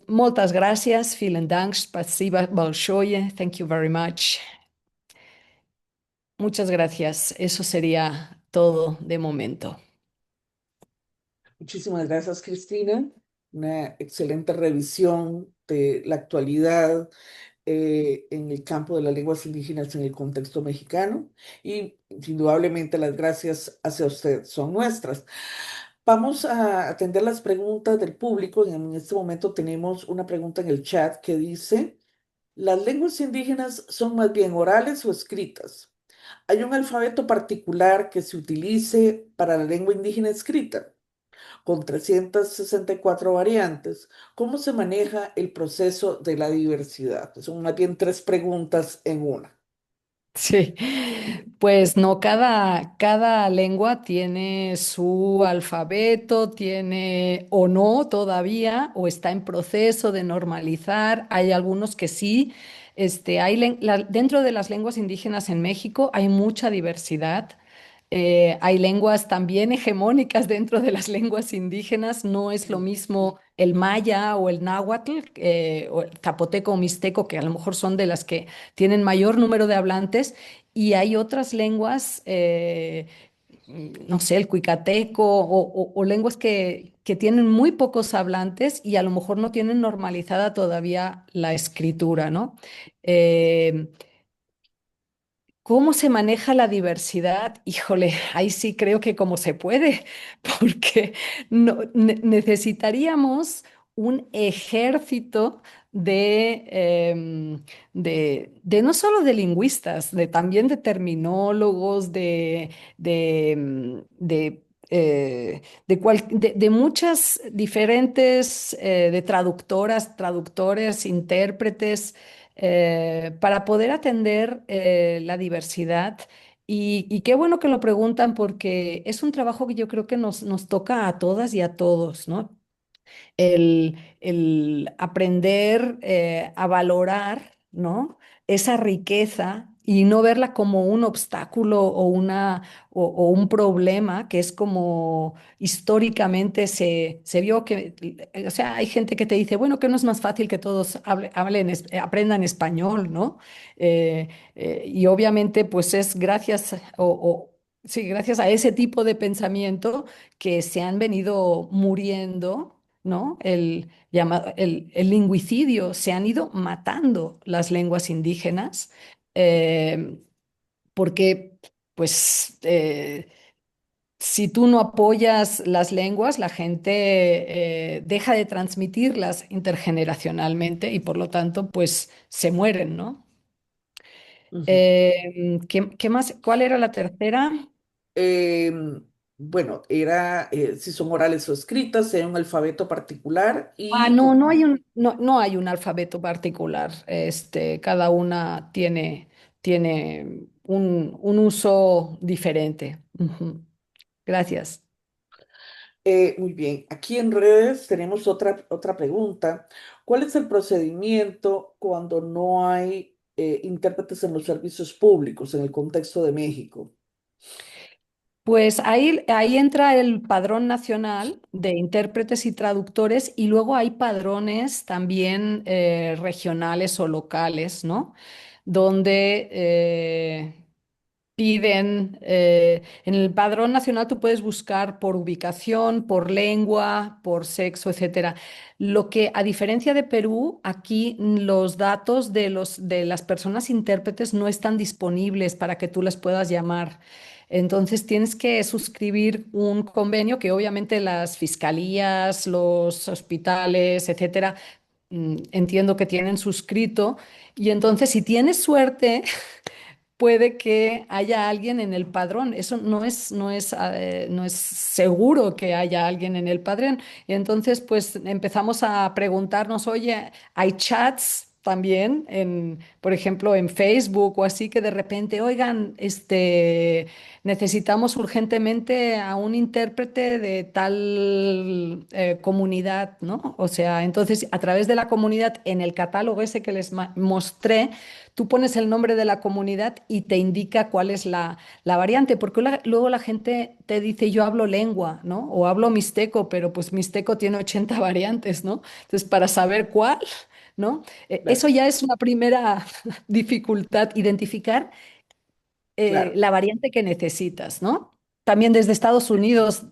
moltes gràcies, vielen Dank, spasiba balshoye, thank you very much. Muchas gracias. Eso sería todo de momento. Muchísimas gracias, Cristina. Una excelente revisión de la actualidad en el campo de las lenguas indígenas en el contexto mexicano y indudablemente las gracias hacia usted son nuestras. Vamos a atender las preguntas del público. En este momento tenemos una pregunta en el chat que dice, ¿las lenguas indígenas son más bien orales o escritas? ¿Hay un alfabeto particular que se utilice para la lengua indígena escrita? Con 364 variantes, ¿cómo se maneja el proceso de la diversidad? Son más bien tres preguntas en una. Sí, pues no, cada lengua tiene su alfabeto, tiene o no todavía, o está en proceso de normalizar. Hay algunos que sí. Dentro de las lenguas indígenas en México hay mucha diversidad. Hay lenguas también hegemónicas dentro de las lenguas indígenas. No es lo mismo el maya o el náhuatl, o el zapoteco o mixteco, que a lo mejor son de las que tienen mayor número de hablantes, y hay otras lenguas, no sé, el cuicateco o lenguas que tienen muy pocos hablantes y a lo mejor no tienen normalizada todavía la escritura, ¿no? Eh, ¿Cómo se maneja la diversidad? Híjole, ahí sí creo que como se puede, porque necesitaríamos un ejército de no solo de lingüistas, también de terminólogos, de muchas diferentes, de traductoras, traductores, intérpretes para poder atender la diversidad. Y qué bueno que lo preguntan porque es un trabajo que yo creo que nos toca a todas y a todos, ¿no? El aprender a valorar, ¿no? Esa riqueza y no verla como un obstáculo o un problema, que es como históricamente se vio que, o sea, hay gente que te dice, bueno, que no es más fácil que todos aprendan español, ¿no? Y obviamente, pues es gracias sí, gracias a ese tipo de pensamiento que se han venido muriendo, ¿no? El lingüicidio, se han ido matando las lenguas indígenas, eh, porque, pues, si tú no apoyas las lenguas, la gente deja de transmitirlas intergeneracionalmente y por lo tanto, pues, se mueren, ¿no? Ujú. ¿Qué más? ¿Cuál era la tercera? Em, bueno, era si son orales o escritas, si hay un alfabeto particular Ah, y no, no hay un alfabeto particular. Cada una tiene un uso diferente. Ujú. Gracias. muy bien. Aquí en redes tenemos otra pregunta. ¿Cuál es el procedimiento cuando no hay intérpretes en los servicios públicos en el contexto de México? Pues ahí entra el Padrón Nacional de Intérpretes y Traductores y luego hay padrones también regionales o locales, ¿no? Donde piden, en el Padrón Nacional tú puedes buscar por ubicación, por lengua, por sexo, etcétera. Lo que, a diferencia de Perú, aquí los datos de las personas intérpretes no están disponibles para que tú les puedas llamar. Entonces tienes que suscribir un convenio que obviamente las fiscalías, los hospitales, etcétera, entiendo que tienen suscrito. Y entonces, si tienes suerte, puede que haya alguien en el padrón. Eso no es seguro que haya alguien en el padrón. Y entonces, pues empezamos a preguntarnos, oye, hay chats también, por ejemplo, en Facebook o así, que de repente, oigan, necesitamos urgentemente a un intérprete de tal comunidad, ¿no? O sea, entonces, a través de la comunidad, en el catálogo ese que les mostré, tú pones el nombre de la comunidad y te indica cuál es la variante, porque luego la gente te dice, yo hablo lengua, ¿no? O hablo mixteco, pero pues mixteco tiene 80 variantes, ¿no? Entonces, para saber cuál, ¿no? Claro, Eso ya es una primera dificultad, identificar claro. la variante que necesitas, ¿no? También desde Estados Unidos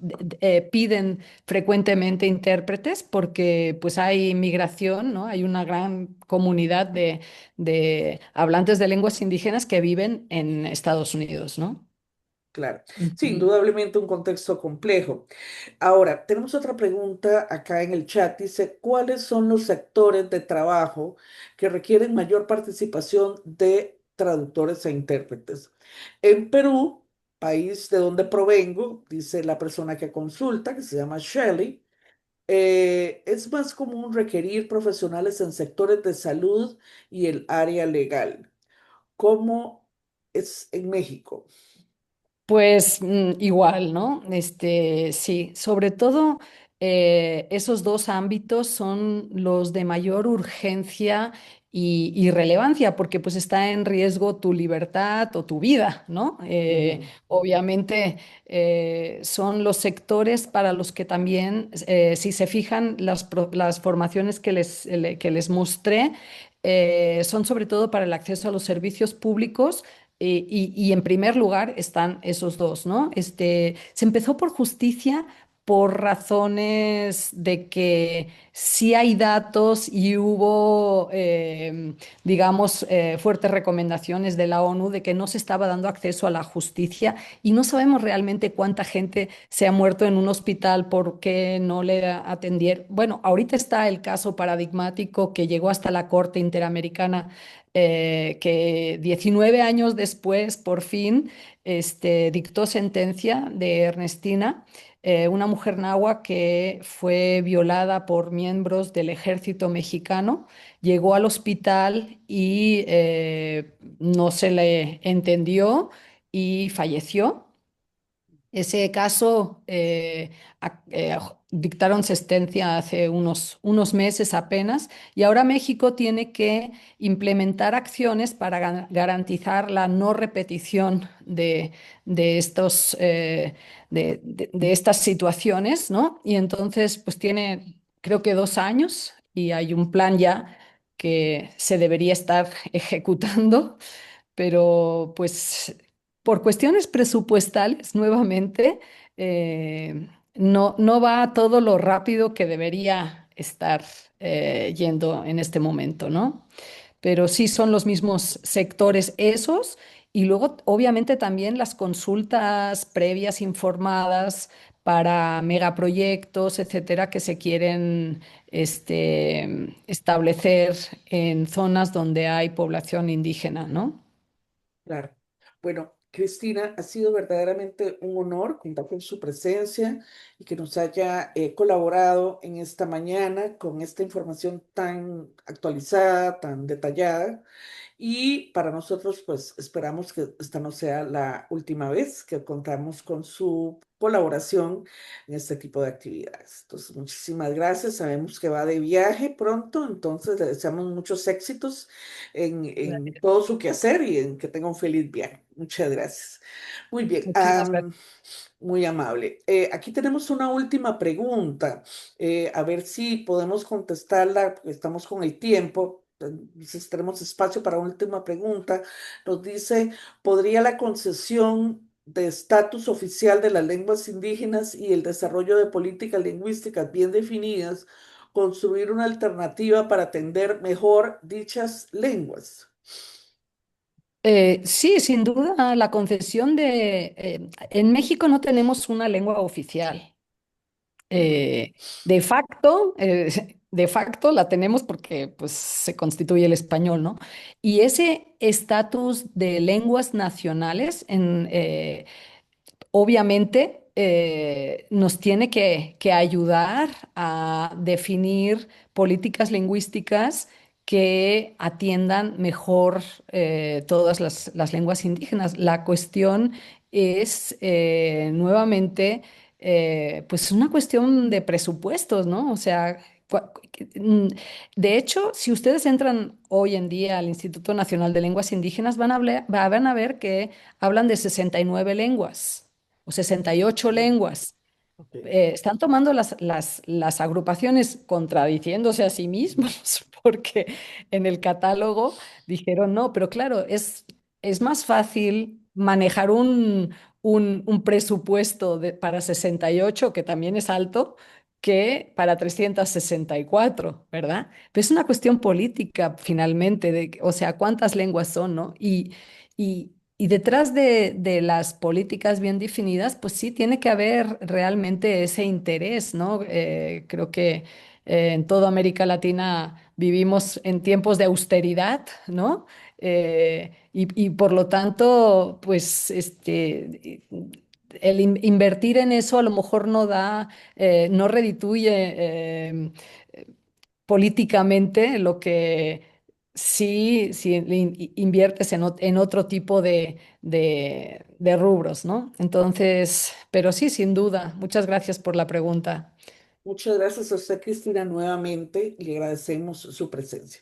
piden frecuentemente intérpretes porque pues hay migración, ¿no? Hay una gran comunidad de hablantes de lenguas indígenas que viven en Estados Unidos, ¿no? Claro, sí, Ujú. indudablemente un contexto complejo. Ahora, tenemos otra pregunta acá en el chat. Dice, ¿cuáles son los sectores de trabajo que requieren mayor participación de traductores e intérpretes? En Perú, país de donde provengo, dice la persona que consulta, que se llama Shelley, es más común requerir profesionales en sectores de salud y el área legal. ¿Cómo es en México? Pues igual, ¿no? Sí, sobre todo esos dos ámbitos son los de mayor urgencia y relevancia, porque pues está en riesgo tu libertad o tu vida, ¿no? Ujú, Obviamente son los sectores para los que también, si se fijan, las formaciones que les mostré, son sobre todo para el acceso a los servicios públicos y en primer lugar están esos dos, ¿no? Se empezó por justicia por razones de que sí hay datos y hubo, digamos, fuertes recomendaciones de la ONU de que no se estaba dando acceso a la justicia y no sabemos realmente cuánta gente se ha muerto en un hospital porque no le atendieron. Bueno, ahorita está el caso paradigmático que llegó hasta la Corte Interamericana que 19 años después, por fin, dictó sentencia de Ernestina, una mujer nahua que fue violada por miembros del ejército mexicano, llegó al hospital y no se le entendió y falleció. Ese caso dictaron sentencia hace unos meses apenas y ahora México tiene que implementar acciones para garantizar la no repetición de estos, de estas situaciones, ¿no? Y entonces, pues tiene creo que 2 años y hay un plan ya que se debería estar ejecutando, pero pues por cuestiones presupuestales, nuevamente, no va todo lo rápido que debería estar yendo en este momento, ¿no? Pero sí son los mismos sectores esos y luego obviamente también las consultas previas informadas para megaproyectos, etcétera, que se quieren establecer en zonas donde hay población indígena, ¿no? Claro. Bueno, Cristina, ha sido verdaderamente un honor contar con su presencia y que nos haya colaborado en esta mañana con esta información tan actualizada, tan detallada. Y para nosotros, pues esperamos que esta no sea la última vez que contamos con su colaboración en este tipo de actividades. Entonces, muchísimas gracias. Sabemos que va de viaje pronto, entonces le deseamos muchos éxitos en todo su quehacer y en que tenga un feliz viaje. Muchas gracias. Muy bien. Muchísimas gracias. Muy amable. Aquí tenemos una última pregunta. A ver si podemos contestarla, porque estamos con el tiempo. Entonces tenemos espacio para una última pregunta. Nos dice, ¿podría la concesión de estatus oficial de las lenguas indígenas y el desarrollo de políticas lingüísticas bien definidas construir una alternativa para atender mejor dichas lenguas? Sí, sin duda, la concesión en México no tenemos una lengua oficial. Eh, de facto la tenemos porque pues, se constituye el español, ¿no? Y ese estatus de lenguas nacionales, obviamente, nos tiene que ayudar a definir políticas lingüísticas que atiendan mejor todas las lenguas indígenas. La cuestión es nuevamente pues una cuestión de presupuestos, ¿no? O sea, de hecho, si ustedes entran hoy en día al Instituto Nacional de Lenguas Indígenas, van a ver que hablan de 69 lenguas o 68 lenguas. Ok. Están tomando las agrupaciones contradiciéndose a sí mismos, porque en el catálogo dijeron no, pero claro, es más fácil manejar un presupuesto para 68 que también es alto, que para 364, ¿verdad? Pero es una cuestión política finalmente, o sea, cuántas lenguas son, ¿no? Y detrás de las políticas bien definidas, pues sí, tiene que haber realmente ese interés, ¿no? Creo que en toda América Latina vivimos en tiempos de austeridad, ¿no? Y por lo tanto, pues invertir en eso a lo mejor no redituye políticamente lo que sí inviertes en otro tipo de rubros, ¿no? Entonces, pero sí, sin duda. Muchas gracias por la pregunta. Muchas gracias a usted, Cristina, nuevamente. Le agradecemos su presencia.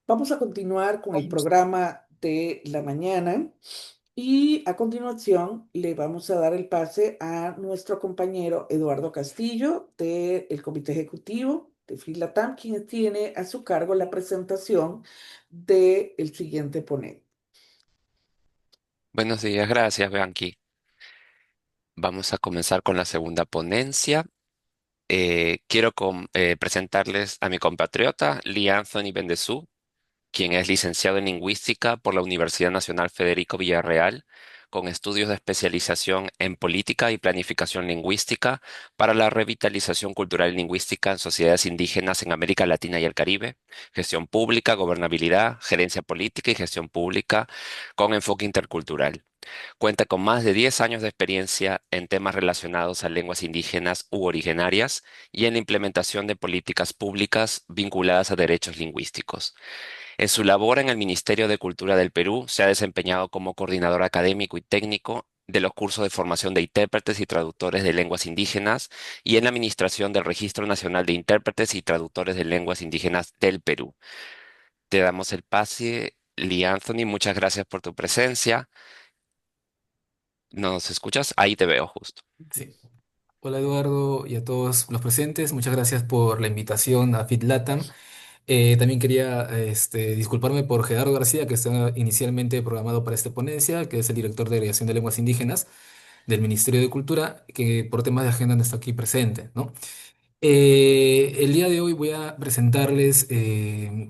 Vamos a continuar con el programa de la mañana y a continuación le vamos a dar el pase a nuestro compañero Eduardo Castillo del Comité Ejecutivo de FILATAM, quien tiene a su cargo la presentación del siguiente ponente. Buenos días, gracias, Bianchi. Vamos a comenzar con la segunda ponencia. Quiero presentarles a mi compatriota Lee Anthony Bendezú, quien es licenciado en Lingüística por la Universidad Nacional Federico Villarreal, con estudios de especialización en Política y Planificación Lingüística para la revitalización cultural y lingüística en sociedades indígenas en América Latina y el Caribe, gestión pública, gobernabilidad, gerencia política y gestión pública con enfoque intercultural. Cuenta con más de 10 años de experiencia en temas relacionados a lenguas indígenas u originarias y en la implementación de políticas públicas vinculadas a derechos lingüísticos. En su labor en el Ministerio de Cultura del Perú, se ha desempeñado como coordinador académico y técnico de los cursos de formación de intérpretes y traductores de lenguas indígenas y en la administración del Registro Nacional de Intérpretes y Traductores de Lenguas Indígenas del Perú. Te damos el pase, Lee Anthony. Muchas gracias por tu presencia. ¿Nos escuchas? Ahí te veo justo. Sí. Hola Eduardo y a todos los presentes. Muchas gracias por la invitación a FitLatam. También quería disculparme por Gerardo García, que estaba inicialmente programado para esta ponencia, que es el director de Delegación de Lenguas Indígenas del Ministerio de Cultura, que por temas de agenda no está aquí presente, ¿no? El día de hoy voy a presentarles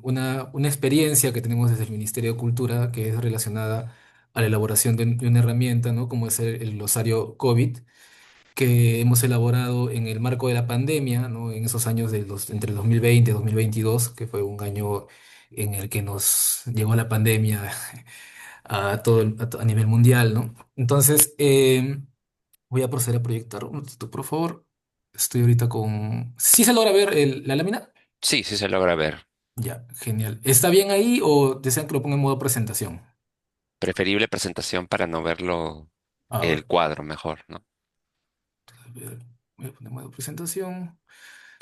una experiencia que tenemos desde el Ministerio de Cultura, que es relacionada a la elaboración de una herramienta, ¿no? Como es el glosario COVID, que hemos elaborado en el marco de la pandemia, ¿no? En esos años entre el 2020 y 2022, que fue un año en el que nos llegó la pandemia a nivel mundial, ¿no? Entonces, voy a proceder a proyectar un momentito, por favor. Estoy ahorita con... ¿Sí se logra ver la lámina? Sí, sí se logra ver. Ya, genial. ¿Está bien ahí o desean que lo ponga en modo presentación? Preferible presentación para no verlo A ver, el cuadro mejor, ¿no? a ver, voy a poner modo presentación.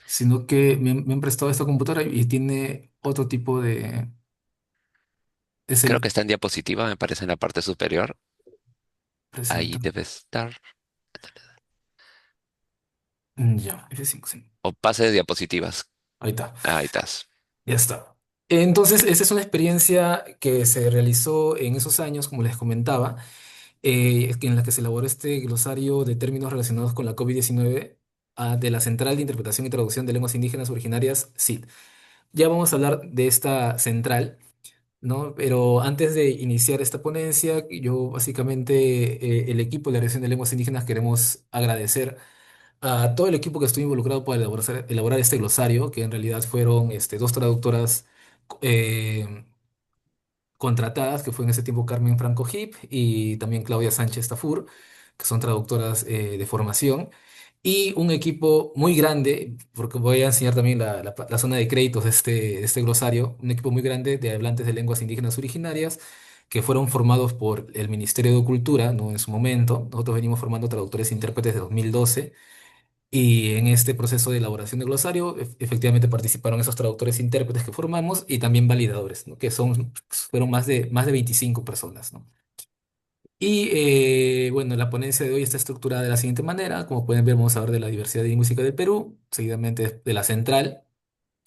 Sino que me han prestado esta computadora y tiene otro tipo de... Es Creo el... que está en diapositiva, me parece en la parte superior. Ahí Presenta. debe estar. Ya, F5, sí. O pase de diapositivas. Ahí está. Ahí estás. Ya está. Entonces, esa es una experiencia que se realizó en esos años, como les comentaba, en la que se elaboró este glosario de términos relacionados con la COVID-19 de la Central de Interpretación y Traducción de Lenguas Indígenas Originarias, CID. Ya vamos a hablar de esta central, ¿no? Pero antes de iniciar esta ponencia, yo básicamente, el equipo de la Dirección de Lenguas Indígenas queremos agradecer a todo el equipo que estuvo involucrado para elaborar este glosario, que en realidad fueron dos traductoras eh, contratadas, que fue en ese tiempo Carmen Franco Hip y también Claudia Sánchez Tafur, que son traductoras de formación, y un equipo muy grande, porque voy a enseñar también la zona de créditos de este glosario, un equipo muy grande de hablantes de lenguas indígenas originarias que fueron formados por el Ministerio de Cultura, ¿no? En su momento. Nosotros venimos formando traductores e intérpretes de 2012 y en este proceso de elaboración de glosario, efectivamente participaron esos traductores e intérpretes que formamos y también validadores, ¿no? Fueron más de 25 personas, ¿no? Y bueno, la ponencia de hoy está estructurada de la siguiente manera. Como pueden ver, vamos a hablar de la diversidad lingüística del Perú, seguidamente de la central.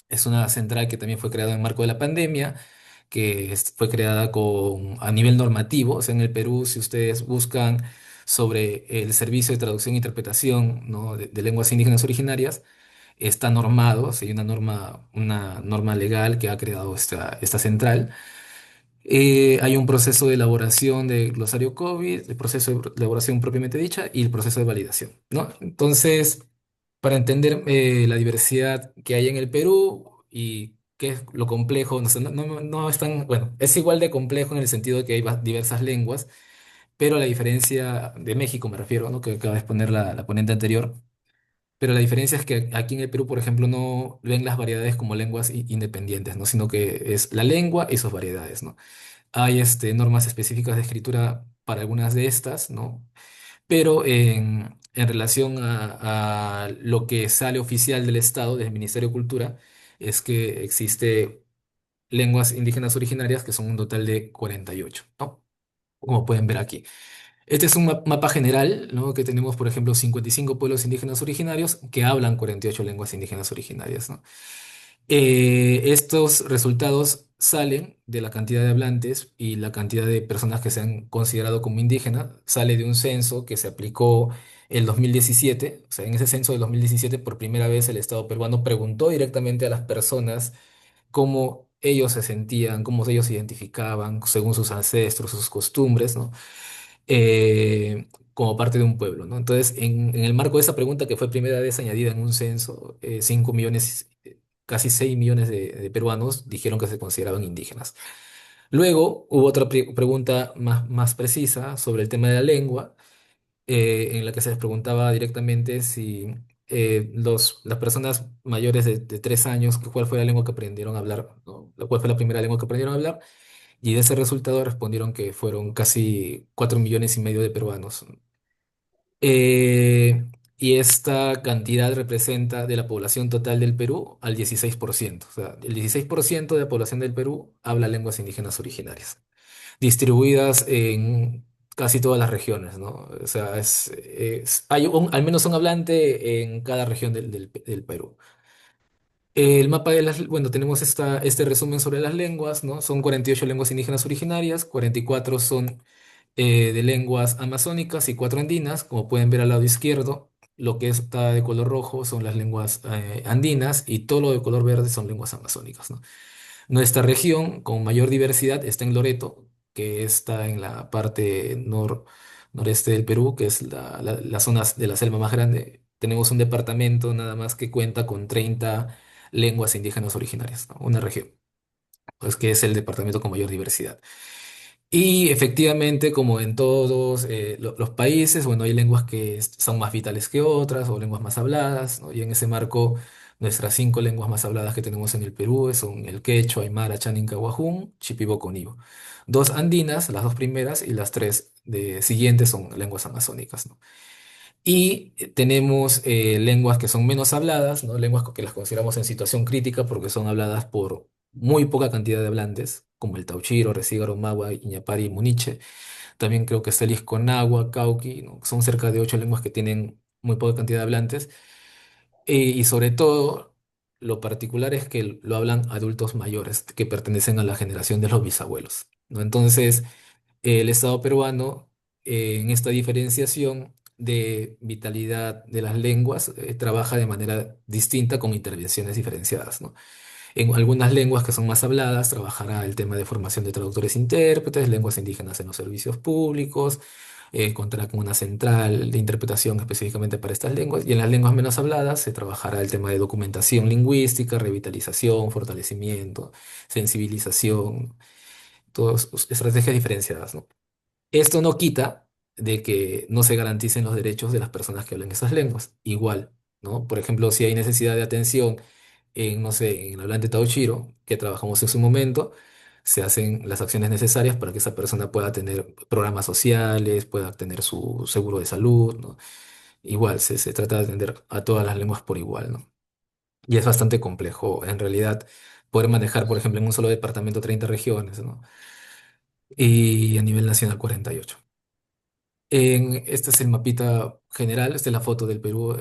Es una central que también fue creada en el marco de la pandemia, que fue creada a nivel normativo. O sea, en el Perú, si ustedes buscan sobre el servicio de traducción e interpretación, ¿no? de lenguas indígenas originarias, está normado, o sea, hay una norma legal que ha creado esta central. Hay un proceso de elaboración de glosario COVID, el proceso de elaboración propiamente dicha y el proceso de validación, ¿no? Entonces, para entender la diversidad que hay en el Perú y qué es lo complejo, no, sé, no es tan, bueno, es igual de complejo en el sentido de que hay diversas lenguas, pero la diferencia de México, me refiero, ¿no? Que acaba de exponer la ponente anterior. Pero la diferencia es que aquí en el Perú, por ejemplo, no ven las variedades como lenguas independientes, ¿no? Sino que es la lengua y sus variedades, ¿no? Hay normas específicas de escritura para algunas de estas, ¿no? Pero en relación a lo que sale oficial del Estado, del Ministerio de Cultura, es que existe lenguas indígenas originarias que son un total de 48, ¿no? Como pueden ver aquí. Este es un mapa general, ¿no? Que tenemos, por ejemplo, 55 pueblos indígenas originarios que hablan 48 lenguas indígenas originarias, ¿no? Estos resultados salen de la cantidad de hablantes y la cantidad de personas que se han considerado como indígenas. Sale de un censo que se aplicó el 2017. O sea, en ese censo del 2017, por primera vez el Estado peruano preguntó directamente a las personas cómo ellos se sentían, cómo ellos se identificaban según sus ancestros, sus costumbres, ¿no? Como parte de un pueblo, ¿no? Entonces, en el marco de esa pregunta que fue primera vez añadida en un censo, 5 millones, casi 6 millones de peruanos dijeron que se consideraban indígenas. Luego hubo otra pregunta más precisa sobre el tema de la lengua, en la que se les preguntaba directamente si las personas mayores de 3 años, cuál fue la lengua que aprendieron a hablar, ¿no? ¿Cuál fue la primera lengua que aprendieron a hablar? Y de ese resultado respondieron que fueron casi 4,5 millones de peruanos. Eh, y esta cantidad representa de la población total del Perú al 16%. O sea, el 16% de la población del Perú habla lenguas indígenas originarias, distribuidas en casi todas las regiones, ¿no? O sea, hay al menos un hablante en cada región del Perú. El mapa de las, bueno, tenemos este resumen sobre las lenguas, ¿no? Son 48 lenguas indígenas originarias, 44 son de lenguas amazónicas y 4 andinas. Como pueden ver al lado izquierdo, lo que está de color rojo son las lenguas andinas y todo lo de color verde son lenguas amazónicas, ¿no? Nuestra región con mayor diversidad está en Loreto, que está en la parte noreste del Perú, que es la zona de la selva más grande. Tenemos un departamento nada más que cuenta con 30 lenguas indígenas originarias, ¿no? Una región, pues que es el departamento con mayor diversidad. Y efectivamente, como en todos los países, bueno, hay lenguas que son más vitales que otras o lenguas más habladas, ¿no? Y en ese marco, nuestras 5 lenguas más habladas que tenemos en el Perú son el quechua, aymara, cháninca, guajún, shipibo, conibo. 2 andinas, las 2 primeras, y las 3 siguientes son lenguas amazónicas, ¿no? Y tenemos lenguas que son menos habladas, ¿no? Lenguas que las consideramos en situación crítica porque son habladas por muy poca cantidad de hablantes, como el tauchiro, resígaro, magua, iñapari y muniche. También creo que está el isconagua, cauqui, ¿no? Son cerca de 8 lenguas que tienen muy poca cantidad de hablantes. Y sobre todo, lo particular es que lo hablan adultos mayores que pertenecen a la generación de los bisabuelos, ¿no? Entonces, el Estado peruano, en esta diferenciación de vitalidad de las lenguas, trabaja de manera distinta con intervenciones diferenciadas, ¿no? En algunas lenguas que son más habladas, trabajará el tema de formación de traductores e intérpretes, lenguas indígenas en los servicios públicos, contará con una central de interpretación específicamente para estas lenguas, y en las lenguas menos habladas se trabajará el tema de documentación lingüística, revitalización, fortalecimiento, sensibilización, todas estrategias diferenciadas, ¿no? Esto no quita de que no se garanticen los derechos de las personas que hablan esas lenguas. Igual, ¿no? Por ejemplo, si hay necesidad de atención en, no sé, en el hablante Tauchiro, que trabajamos en su momento, se hacen las acciones necesarias para que esa persona pueda tener programas sociales, pueda tener su seguro de salud, ¿no? Igual, se trata de atender a todas las lenguas por igual, ¿no? Y es bastante complejo, en realidad, poder manejar, por ejemplo, en un solo departamento 30 regiones, ¿no? Y a nivel nacional 48. Este es el mapita general, esta es la foto del Perú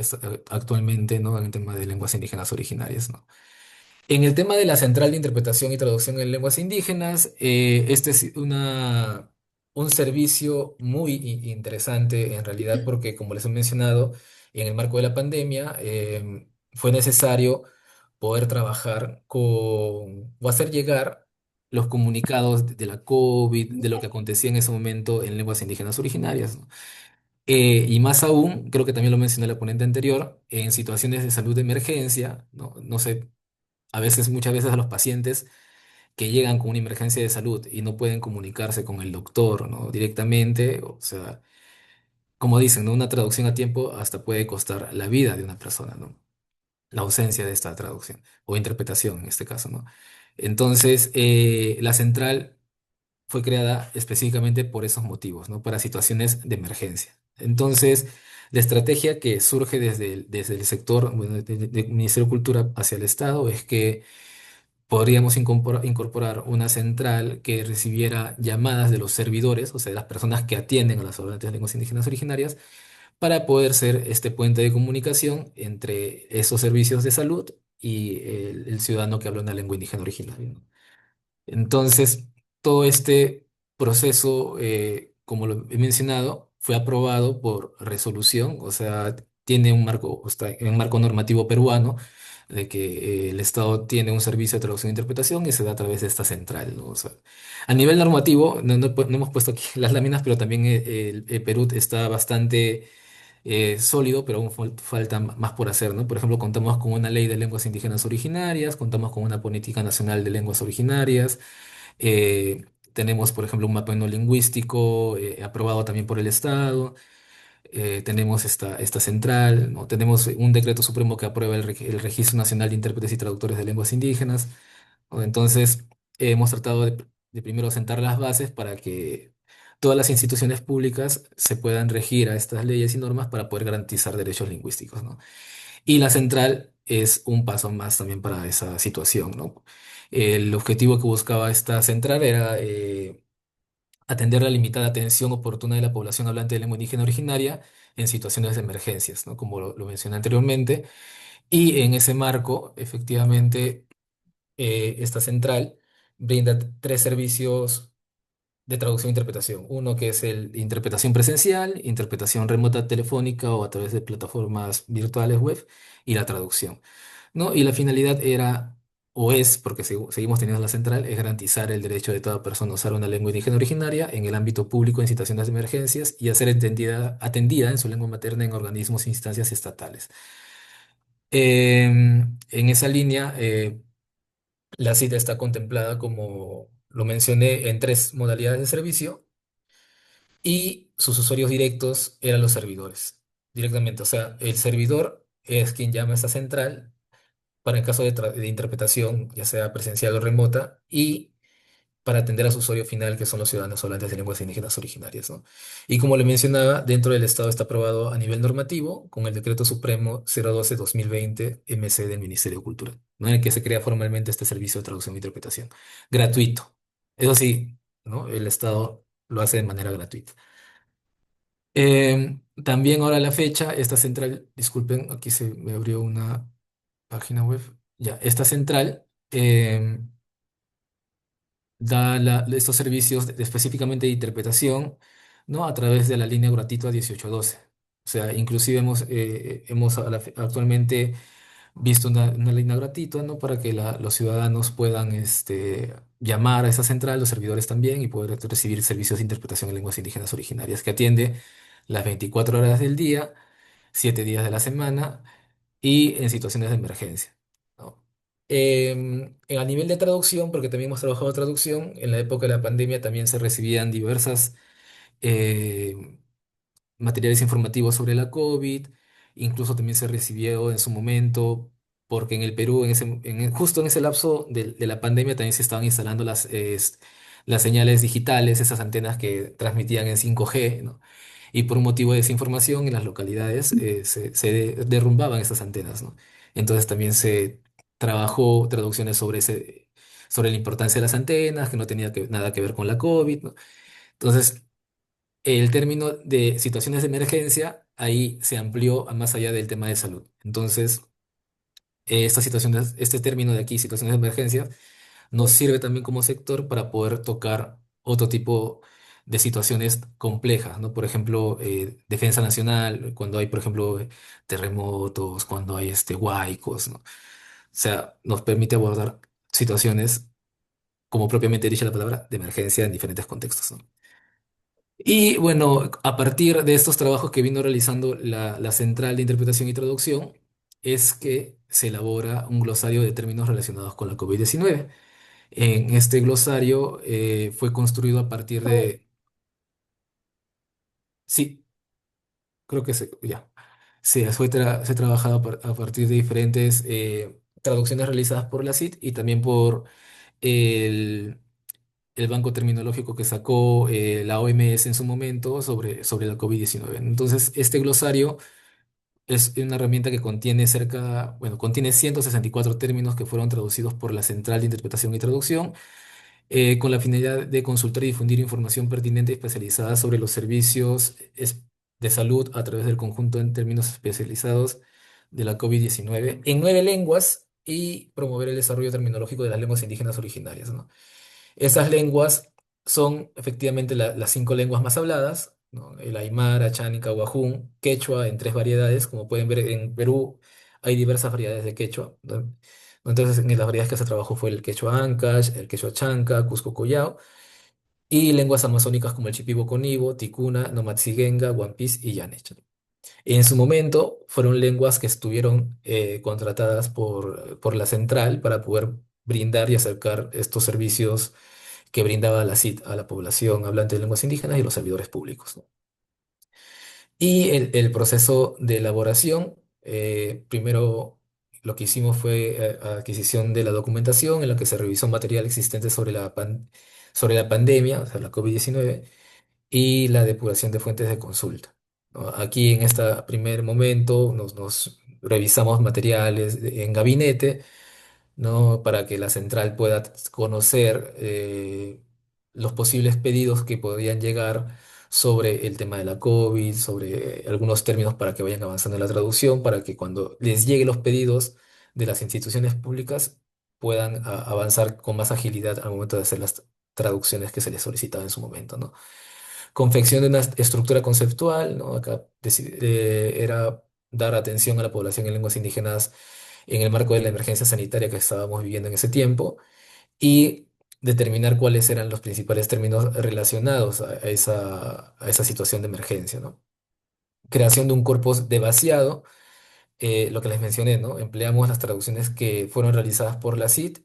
actualmente, ¿no? En el tema de lenguas indígenas originarias, ¿no? En el tema de la Central de Interpretación y Traducción en Lenguas Indígenas, este es un servicio muy interesante en realidad porque, como les he mencionado, en el marco de la pandemia fue necesario poder trabajar o hacer llegar los comunicados de la COVID, de lo que acontecía en ese momento en lenguas indígenas originarias, ¿no? Y más aún, creo que también lo mencioné la ponente anterior, en situaciones de salud de emergencia, ¿no? No sé, muchas veces a los pacientes que llegan con una emergencia de salud y no pueden comunicarse con el doctor, ¿no? Directamente, o sea, como dicen, ¿no? Una traducción a tiempo hasta puede costar la vida de una persona, ¿no? La ausencia de esta traducción o interpretación en este caso, ¿no? Entonces, la central fue creada específicamente por esos motivos, ¿no? Para situaciones de emergencia. Entonces, la estrategia que surge desde el sector, bueno, del Ministerio de Cultura hacia el Estado es que podríamos incorporar una central que recibiera llamadas de los servidores, o sea, de las personas que atienden a las hablantes de lenguas indígenas originarias, para poder ser este puente de comunicación entre esos servicios de salud y el ciudadano que habla una lengua indígena originaria, ¿no? Entonces, todo este proceso, como lo he mencionado, fue aprobado por resolución, o sea, tiene un marco, está en un marco normativo peruano, de que el Estado tiene un servicio de traducción e interpretación y se da a través de esta central, ¿no? O sea, a nivel normativo, no hemos puesto aquí las láminas, pero también el Perú está bastante sólido, pero aún falta más por hacer, ¿no? Por ejemplo, contamos con una ley de lenguas indígenas originarias, contamos con una política nacional de lenguas originarias, tenemos, por ejemplo, un mapa lingüístico aprobado también por el Estado, tenemos esta central, ¿no? Tenemos un decreto supremo que aprueba el Registro Nacional de Intérpretes y Traductores de Lenguas Indígenas, ¿no? Entonces, hemos tratado de primero sentar las bases para que todas las instituciones públicas se puedan regir a estas leyes y normas para poder garantizar derechos lingüísticos, ¿no? Y la central es un paso más también para esa situación, ¿no? El objetivo que buscaba esta central era atender la limitada atención oportuna de la población hablante de lengua indígena originaria en situaciones de emergencias, ¿no? Como lo mencioné anteriormente, Y en ese marco, efectivamente, esta central brinda tres servicios de traducción e interpretación. Uno que es el interpretación presencial, interpretación remota telefónica o a través de plataformas virtuales web y la traducción, ¿no? Y la finalidad era, o es, porque seguimos teniendo la central, es garantizar el derecho de toda persona a usar una lengua indígena originaria en el ámbito público en situaciones de emergencias y a ser atendida en su lengua materna en organismos e instancias estatales. En esa línea, la cita está contemplada, como lo mencioné, en tres modalidades de servicio y sus usuarios directos eran los servidores, directamente. O sea, el servidor es quien llama a esta central para el caso de interpretación, ya sea presencial o remota, y para atender a su usuario final, que son los ciudadanos hablantes de lenguas indígenas originarias, ¿no? Y como le mencionaba, dentro del Estado está aprobado a nivel normativo con el Decreto Supremo 012-2020 MC del Ministerio de Cultura, ¿no? En el que se crea formalmente este servicio de traducción e interpretación, gratuito. Eso sí, ¿no? El Estado lo hace de manera gratuita. También ahora a la fecha, esta central, disculpen, aquí se me abrió una página web. Ya, esta central da estos servicios específicamente de interpretación, ¿no? A través de la línea gratuita 1812. O sea, inclusive hemos actualmente visto una línea gratuita, ¿no? Para que los ciudadanos puedan llamar a esa central, los servidores también, y poder recibir servicios de interpretación en lenguas indígenas originarias, que atiende las 24 horas del día, 7 días de la semana y en situaciones de emergencia, ¿no? A nivel de traducción, porque también hemos trabajado traducción, en la época de la pandemia también se recibían diversas eh, materiales informativos sobre la COVID, incluso también se recibió en su momento, porque en el Perú, justo en ese lapso de la pandemia, también se estaban instalando las señales digitales, esas antenas que transmitían en 5G, ¿no? Y por un motivo de desinformación en las localidades se derrumbaban esas antenas, ¿no? Entonces también se trabajó traducciones sobre la importancia de las antenas, que no tenía nada que ver con la COVID, ¿no? Entonces, el término de situaciones de emergencia ahí se amplió a más allá del tema de salud. Entonces, este término de aquí, situaciones de emergencia, nos sirve también como sector para poder tocar otro tipo de situaciones complejas, ¿no? Por ejemplo, defensa nacional, cuando hay, por ejemplo, terremotos, cuando hay huaicos, ¿no? O sea, nos permite abordar situaciones, como propiamente dice la palabra, de emergencia en diferentes contextos, ¿no? Y bueno, a partir de estos trabajos que vino realizando la Central de Interpretación y Traducción, es que se elabora un glosario de términos relacionados con la COVID-19. En este glosario fue construido a partir de... Sí, creo que ya. Sí, se ha trabajado a partir de diferentes traducciones realizadas por la CIT y también por el, el banco terminológico que sacó la OMS en su momento sobre la COVID-19. Entonces, este glosario es una herramienta que contiene 164 términos que fueron traducidos por la Central de Interpretación y Traducción con la finalidad de consultar y difundir información pertinente y especializada sobre los servicios de salud a través del conjunto en términos especializados de la COVID-19 en 9 lenguas y promover el desarrollo terminológico de las lenguas indígenas originarias, ¿no? Estas lenguas son efectivamente las 5 lenguas más habladas, ¿no? El aymara, chánica, guajún, quechua en 3 variedades. Como pueden ver, en Perú hay diversas variedades de quechua, ¿no? Entonces, en las variedades que se trabajó fue el quechua ancash, el quechua chanca, cusco collao, y lenguas amazónicas como el shipibo-conibo, ticuna, nomatsigenga, guampís y yanecha. En su momento fueron lenguas que estuvieron contratadas por la central para poder brindar y acercar estos servicios que brindaba la CIT a la población hablante de lenguas indígenas y los servidores públicos, ¿no? Y el proceso de elaboración, primero lo que hicimos fue adquisición de la documentación en la que se revisó material existente sobre la pandemia, o sea, la COVID-19 y la depuración de fuentes de consulta, ¿no? Aquí en este primer momento nos revisamos materiales en gabinete, ¿no? Para que la central pueda conocer los posibles pedidos que podrían llegar sobre el tema de la COVID, sobre algunos términos para que vayan avanzando en la traducción, para que cuando les lleguen los pedidos de las instituciones públicas puedan avanzar con más agilidad al momento de hacer las traducciones que se les solicitaba en su momento, ¿no? Confección de una estructura conceptual, ¿no? Acá era dar atención a la población en lenguas indígenas en el marco de la emergencia sanitaria que estábamos viviendo en ese tiempo y determinar cuáles eran los principales términos relacionados a esa situación de emergencia, ¿no? Creación de un corpus de vaciado, lo que les mencioné, ¿no? Empleamos las traducciones que fueron realizadas por la CIT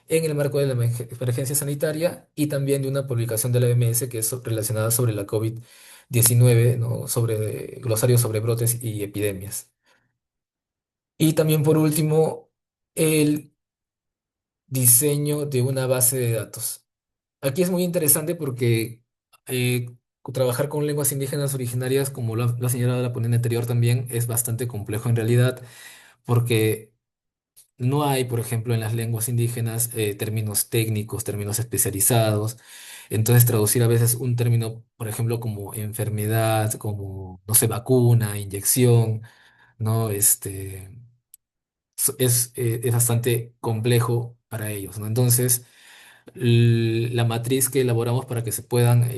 en el marco de la emergencia sanitaria y también de una publicación de la OMS que es relacionada sobre la COVID-19, ¿no? Sobre glosario sobre brotes y epidemias. Y también, por último, el diseño de una base de datos. Aquí es muy interesante porque eh, trabajar con lenguas indígenas originarias, como lo ha señalado la ponente anterior también, es bastante complejo en realidad, porque no hay, por ejemplo, en las lenguas indígenas términos técnicos, términos especializados. Entonces, traducir a veces un término, por ejemplo, como enfermedad, como, no sé, vacuna, inyección, ¿no? Es bastante complejo para ellos, ¿no? Entonces, la matriz que elaboramos para que se puedan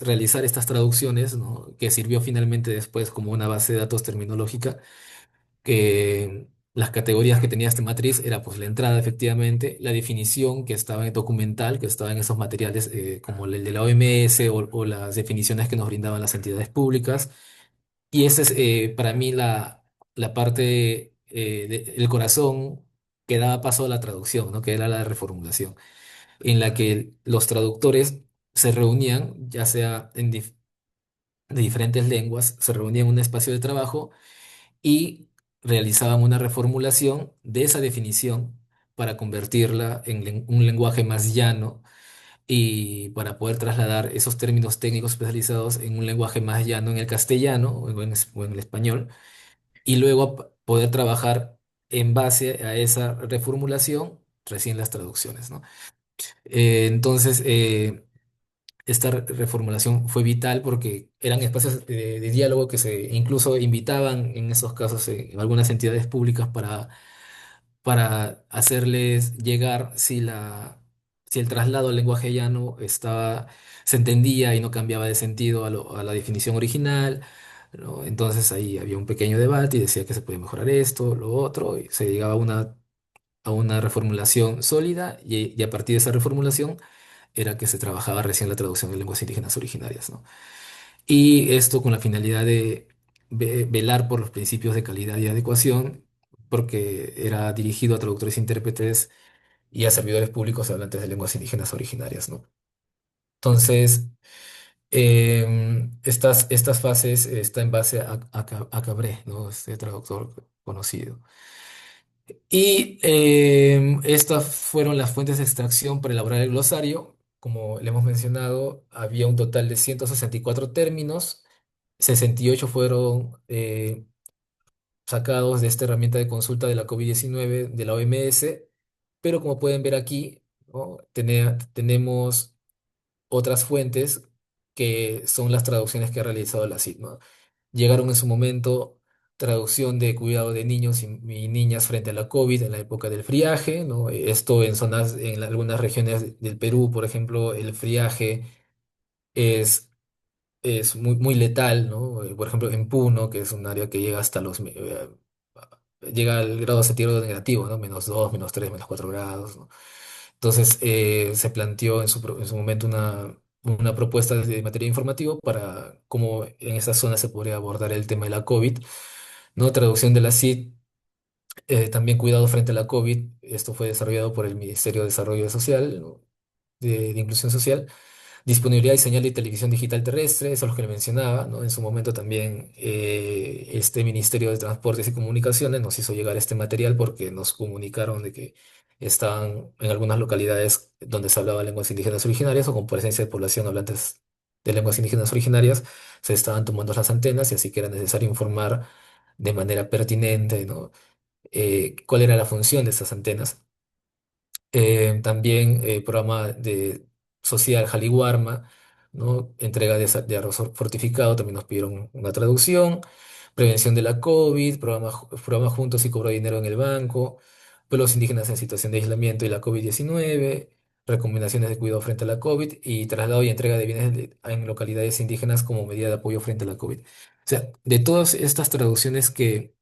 realizar estas traducciones, ¿no? Que sirvió finalmente después como una base de datos terminológica, que las categorías que tenía esta matriz era pues la entrada efectivamente, la definición que estaba en el documental, que estaba en esos materiales como el de la OMS o las definiciones que nos brindaban las entidades públicas. Y esa es para mí la parte el corazón que daba paso a la traducción, ¿no? Que era la reformulación, en la que los traductores se reunían, ya sea de diferentes lenguas, se reunían en un espacio de trabajo y realizaban una reformulación de esa definición para convertirla en un lenguaje más llano y para poder trasladar esos términos técnicos especializados en un lenguaje más llano en el castellano o en el español y luego poder trabajar en base a esa reformulación recién las traducciones, ¿no? Entonces, esta reformulación fue vital porque eran espacios de diálogo que se incluso invitaban en esos casos en algunas entidades públicas para hacerles llegar si el traslado al lenguaje llano se entendía y no cambiaba de sentido a la definición original, ¿no? Entonces ahí había un pequeño debate y decía que se puede mejorar esto, lo otro, y se llegaba a una reformulación sólida y a partir de esa reformulación era que se trabajaba recién la traducción de lenguas indígenas originarias, ¿no? Y esto con la finalidad de velar por los principios de calidad y adecuación, porque era dirigido a traductores e intérpretes y a servidores públicos hablantes de lenguas indígenas originarias, ¿no? Entonces, estas fases está en base a Cabré, ¿no? Este traductor conocido. Y estas fueron las fuentes de extracción para elaborar el glosario. Como le hemos mencionado, había un total de 164 términos, 68 fueron sacados de esta herramienta de consulta de la COVID-19 de la OMS, pero como pueden ver aquí, ¿no? Tenemos otras fuentes que son las traducciones que ha realizado la CID, ¿no? Llegaron en su momento traducción de cuidado de niños y niñas frente a la COVID en la época del friaje, ¿no? Esto en algunas regiones del Perú, por ejemplo, el friaje es, es muy, muy letal, ¿no? Por ejemplo, en Puno, que es un área que llega hasta llega al grado centígrado negativo, ¿no? -2, -3, -4 grados, ¿no? Entonces, se planteó en su momento una propuesta de materia informativo para cómo en esa zona se podría abordar el tema de la COVID, ¿no? Traducción de la CID, también cuidado frente a la COVID. Esto fue desarrollado por el Ministerio de Desarrollo Social, ¿no? de Inclusión Social. Disponibilidad de señal de televisión digital terrestre, eso es lo que le mencionaba, ¿no? En su momento también este Ministerio de Transportes y Comunicaciones nos hizo llegar este material porque nos comunicaron de que estaban en algunas localidades donde se hablaba lenguas indígenas originarias o con presencia de población hablantes de lenguas indígenas originarias, se estaban tomando las antenas y así que era necesario informar de manera pertinente, ¿no? Cuál era la función de estas antenas. También programa de social Jaliwarma, ¿no? Entrega de arroz fortificado, también nos pidieron una traducción, prevención de la COVID, programa Juntos y cobro de dinero en el banco, pueblos indígenas en situación de aislamiento y la COVID-19, recomendaciones de cuidado frente a la COVID y traslado y entrega de bienes en localidades indígenas como medida de apoyo frente a la COVID. O sea, de todas estas traducciones que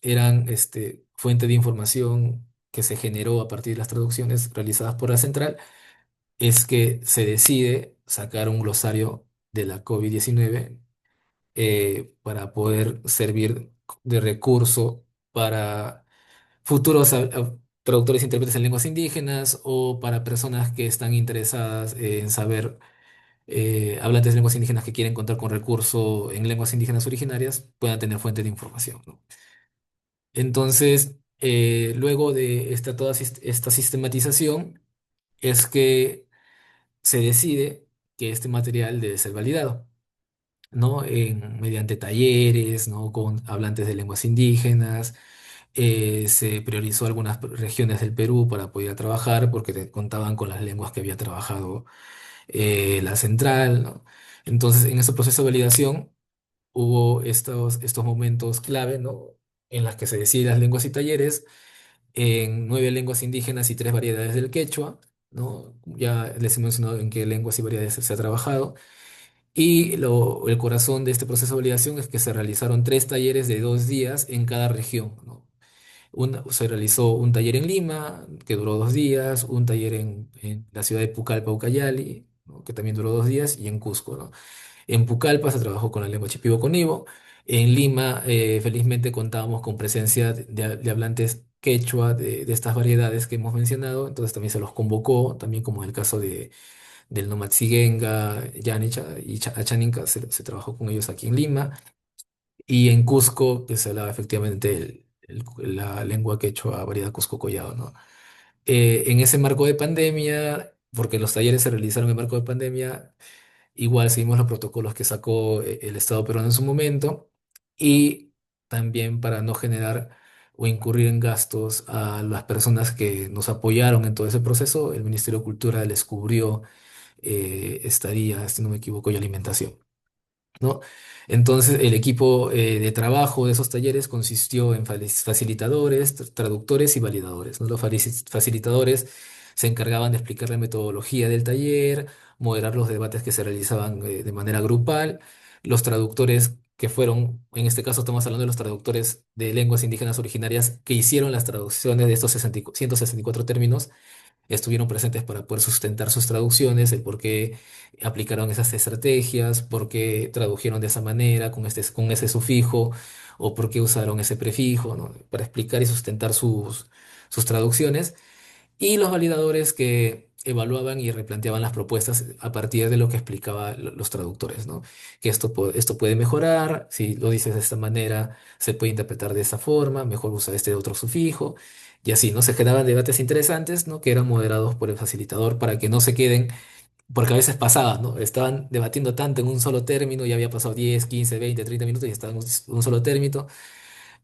eran fuente de información que se generó a partir de las traducciones realizadas por la central, es que se decide sacar un glosario de la COVID-19 para poder servir de recurso para futuros traductores e intérpretes en lenguas indígenas o para personas que están interesadas en saber, hablantes de lenguas indígenas que quieren contar con recurso en lenguas indígenas originarias, puedan tener fuente de información, ¿no? Entonces, luego de esta sistematización, es que se decide que este material debe ser validado, ¿no? Mediante talleres, ¿no? Con hablantes de lenguas indígenas. Se priorizó algunas regiones del Perú para poder trabajar porque contaban con las lenguas que había trabajado la central, ¿no? Entonces, en ese proceso de validación hubo estos momentos clave, ¿no? En las que se deciden las lenguas y talleres en 9 lenguas indígenas y 3 variedades del quechua, ¿no? Ya les he mencionado en qué lenguas y variedades se ha trabajado. Y el corazón de este proceso de validación es que se realizaron 3 talleres de 2 días en cada región, ¿no? Se realizó un taller en Lima, que duró 2 días, un taller en la ciudad de Pucallpa, Ucayali, ¿no? Que también duró 2 días, y en Cusco, ¿no? En Pucallpa se trabajó con la lengua Shipibo-Conibo. En Lima, felizmente, contábamos con presencia de hablantes quechua de estas variedades que hemos mencionado, entonces también se los convocó, también como en el caso del Nomatzigenga, Yanicha y Achaninka, se trabajó con ellos aquí en Lima. Y en Cusco, que se hablaba efectivamente la lengua quechua, variedad Cusco Collado, ¿no? En ese marco de pandemia, porque los talleres se realizaron en marco de pandemia, igual seguimos los protocolos que sacó el Estado peruano en su momento, y también para no generar o incurrir en gastos a las personas que nos apoyaron en todo ese proceso, el Ministerio de Cultura les cubrió estadía, si no me equivoco, y alimentación, ¿no? Entonces, el equipo de trabajo de esos talleres consistió en facilitadores, traductores y validadores, ¿no? Los facilitadores se encargaban de explicar la metodología del taller, moderar los debates que se realizaban de manera grupal. Los traductores, que fueron, en este caso estamos hablando de los traductores de lenguas indígenas originarias que hicieron las traducciones de estos 164 términos, estuvieron presentes para poder sustentar sus traducciones, el por qué aplicaron esas estrategias, por qué tradujeron de esa manera, con ese sufijo, o por qué usaron ese prefijo, ¿no? Para explicar y sustentar sus traducciones. Y los validadores que evaluaban y replanteaban las propuestas a partir de lo que explicaban los traductores, ¿no? Que esto puede mejorar, si lo dices de esta manera, se puede interpretar de esta forma, mejor usa este otro sufijo, y así, ¿no? Se generaban debates interesantes, ¿no? Que eran moderados por el facilitador para que no se queden, porque a veces pasaba, ¿no? Estaban debatiendo tanto en un solo término, ya había pasado 10, 15, 20, 30 minutos y estaban en un solo término,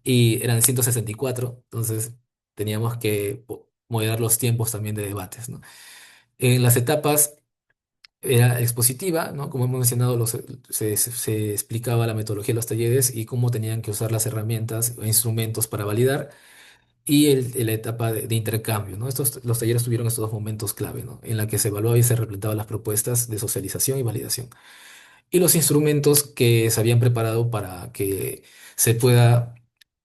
y eran 164, entonces teníamos que moderar los tiempos también de debates, ¿no? En las etapas era expositiva, ¿no? Como hemos mencionado, se explicaba la metodología de los talleres y cómo tenían que usar las herramientas o instrumentos para validar, y la etapa de intercambio, ¿no? Los talleres tuvieron estos 2 momentos clave, ¿no? En la que se evaluaba y se replanteaban las propuestas de socialización y validación. Y los instrumentos que se habían preparado para que se pueda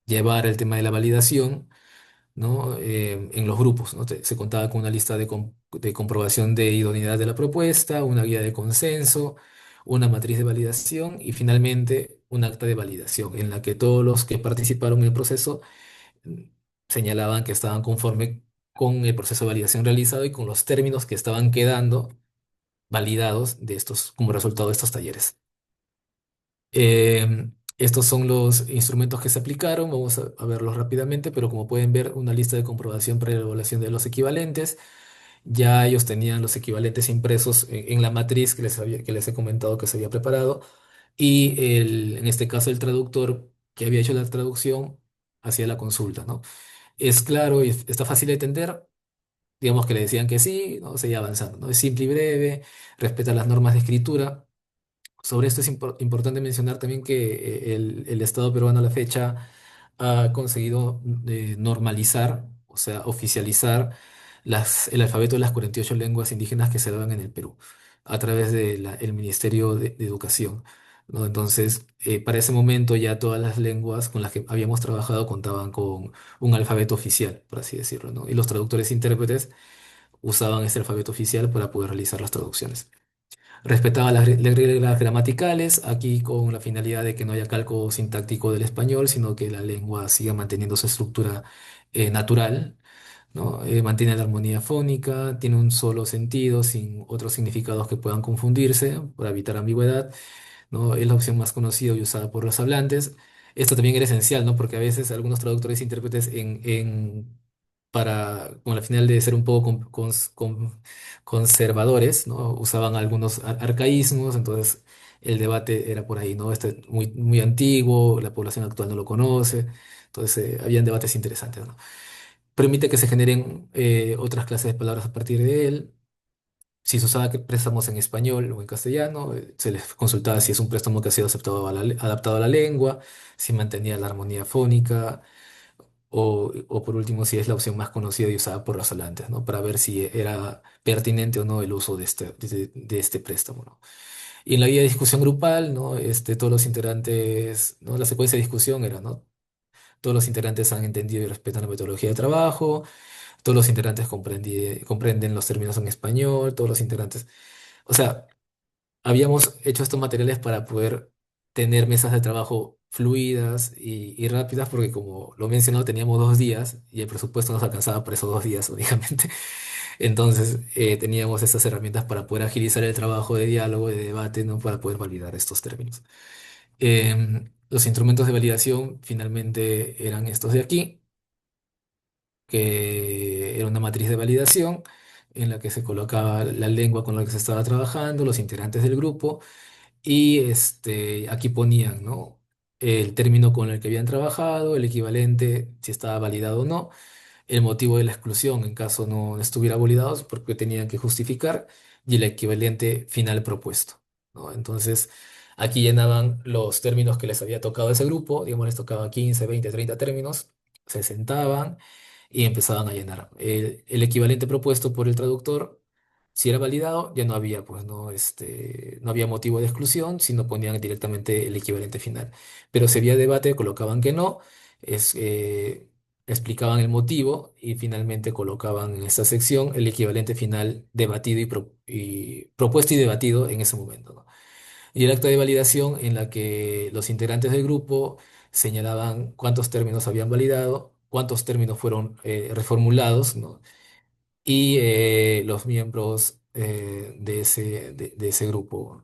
llevar el tema de la validación, ¿no? En los grupos, ¿no? Se contaba con una lista de comprobación de idoneidad de la propuesta, una guía de consenso, una matriz de validación y finalmente un acta de validación en la que todos los que participaron en el proceso mm, señalaban que estaban conforme con el proceso de validación realizado y con los términos que estaban quedando validados como resultado de estos talleres. Estos son los instrumentos que se aplicaron, vamos a verlos rápidamente, pero como pueden ver, una lista de comprobación para la evaluación de los equivalentes. Ya ellos tenían los equivalentes impresos en la matriz que les he comentado que se había preparado, y en este caso el traductor que había hecho la traducción hacía la consulta, ¿no? Es claro y está fácil de entender. digamos que le decían que sí, ¿no? Seguía avanzando, ¿no? Es simple y breve, respeta las normas de escritura. Sobre esto es importante mencionar también que el Estado peruano a la fecha ha conseguido normalizar, o sea, oficializar el alfabeto de las 48 lenguas indígenas que se daban en el Perú a través del Ministerio de Educación, ¿no? Entonces, para ese momento ya todas las lenguas con las que habíamos trabajado contaban con un alfabeto oficial, por así decirlo, ¿no? Y los traductores e intérpretes usaban ese alfabeto oficial para poder realizar las traducciones. Respetaba las reglas gramaticales, aquí con la finalidad de que no haya calco sintáctico del español, sino que la lengua siga manteniendo su estructura natural, ¿no? Mantiene la armonía fónica, tiene un solo sentido, sin otros significados que puedan confundirse, para evitar ambigüedad, ¿no? Es la opción más conocida y usada por los hablantes. Esto también era esencial, ¿no? Porque a veces algunos traductores e intérpretes con la final de ser un poco conservadores, ¿no? Usaban algunos arcaísmos, entonces el debate era por ahí, ¿no? Este muy, muy antiguo, la población actual no lo conoce, entonces habían debates interesantes, ¿no? Permite que se generen otras clases de palabras a partir de él. Si se usaba préstamos en español o en castellano, se les consultaba si es un préstamo que ha sido adaptado a la lengua, si mantenía la armonía fónica, o por último, si es la opción más conocida y usada por los hablantes, ¿no? Para ver si era pertinente o no el uso de este préstamo, ¿no? Y en la guía de discusión grupal, ¿no? Todos los integrantes, ¿no? La secuencia de discusión era, ¿no? Todos los integrantes han entendido y respetan la metodología de trabajo, todos los integrantes comprenden los términos en español, todos los integrantes. O sea, habíamos hecho estos materiales para poder tener mesas de trabajo fluidas y rápidas, porque como lo he mencionado, teníamos 2 días y el presupuesto nos alcanzaba para esos 2 días únicamente. Entonces, teníamos estas herramientas para poder agilizar el trabajo de diálogo, de debate, ¿no? Para poder validar estos términos. Los instrumentos de validación finalmente eran estos de aquí, que era una matriz de validación en la que se colocaba la lengua con la que se estaba trabajando, los integrantes del grupo, y aquí ponían, ¿no? El término con el que habían trabajado, el equivalente, si estaba validado o no, el motivo de la exclusión en caso no estuviera validado, porque tenían que justificar, y el equivalente final propuesto, ¿no? Entonces, aquí llenaban los términos que les había tocado a ese grupo, digamos, les tocaba 15, 20, 30 términos, se sentaban y empezaban a llenar. El equivalente propuesto por el traductor, si era validado, ya no había, pues, no había motivo de exclusión, sino ponían directamente el equivalente final. Pero si había debate, colocaban que no, es, eh, explicaban el motivo y finalmente colocaban en esta sección el equivalente final debatido y propuesto y debatido en ese momento, ¿no? Y el acta de validación en la que los integrantes del grupo señalaban cuántos términos habían validado, cuántos términos fueron reformulados, ¿no? Y los miembros de ese grupo,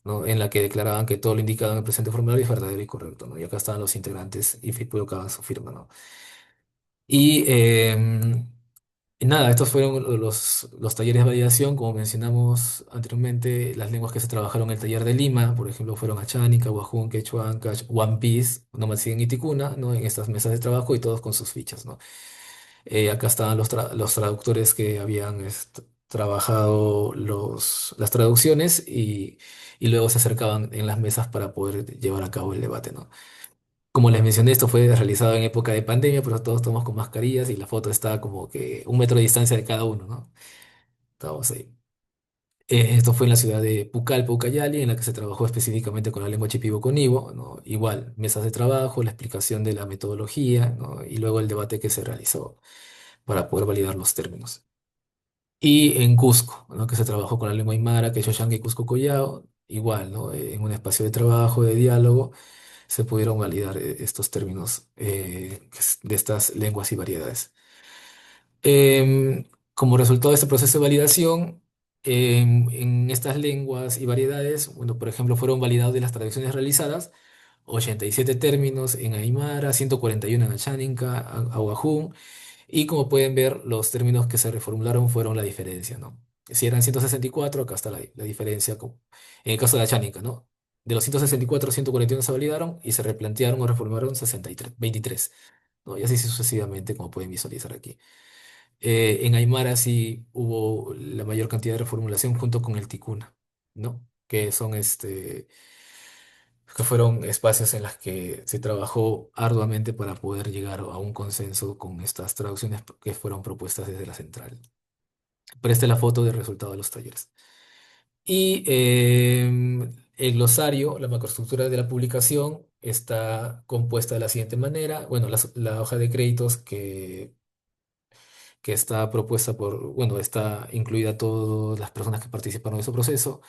¿no? En la que declaraban que todo lo indicado en el presente formulario es verdadero y correcto, ¿no? Y acá estaban los integrantes y colocaban su firma, ¿no? Y nada, estos fueron los talleres de validación, como mencionamos anteriormente, las lenguas que se trabajaron en el taller de Lima, por ejemplo, fueron Achánica, Wajún, Quechua, Ancash, One Piece, Nomatsiguen y Ticuna, ¿no? En estas mesas de trabajo y todos con sus fichas, ¿no? Acá estaban los traductores que habían trabajado las traducciones y luego se acercaban en las mesas para poder llevar a cabo el debate, ¿no? Como les mencioné, esto fue realizado en época de pandemia, pero todos estamos con mascarillas y la foto está como que 1 metro de distancia de cada uno, ¿no? Estábamos ahí. Esto fue en la ciudad de Pucallpa, Ucayali, en la que se trabajó específicamente con la lengua Shipibo-Conibo, ¿no? Igual, mesas de trabajo, la explicación de la metodología, ¿no? Y luego el debate que se realizó para poder validar los términos. Y en Cusco, ¿no? Que se trabajó con la lengua aymara, que y Cusco Collao, igual, ¿no? En un espacio de trabajo, de diálogo, se pudieron validar estos términos de estas lenguas y variedades. Como resultado de este proceso de validación, en estas lenguas y variedades, bueno, por ejemplo, fueron validados de las traducciones realizadas 87 términos en Aymara, 141 en Achaninka, Ahuajún, y como pueden ver, los términos que se reformularon fueron la diferencia, ¿no? Si eran 164, acá está la diferencia, en el caso de Achaninka, ¿no? De los 164, 141 se validaron y se replantearon o reformularon 63, 23, ¿no? Y así sucesivamente, como pueden visualizar aquí. En Aymara sí hubo la mayor cantidad de reformulación junto con el ticuna, ¿no? Que son que fueron espacios en los que se trabajó arduamente para poder llegar a un consenso con estas traducciones que fueron propuestas desde la central. Pero esta es la foto del resultado de los talleres. Y el glosario, la macroestructura de la publicación, está compuesta de la siguiente manera. Bueno, la hoja de créditos que está propuesta bueno, está incluida todas las personas que participaron en ese proceso.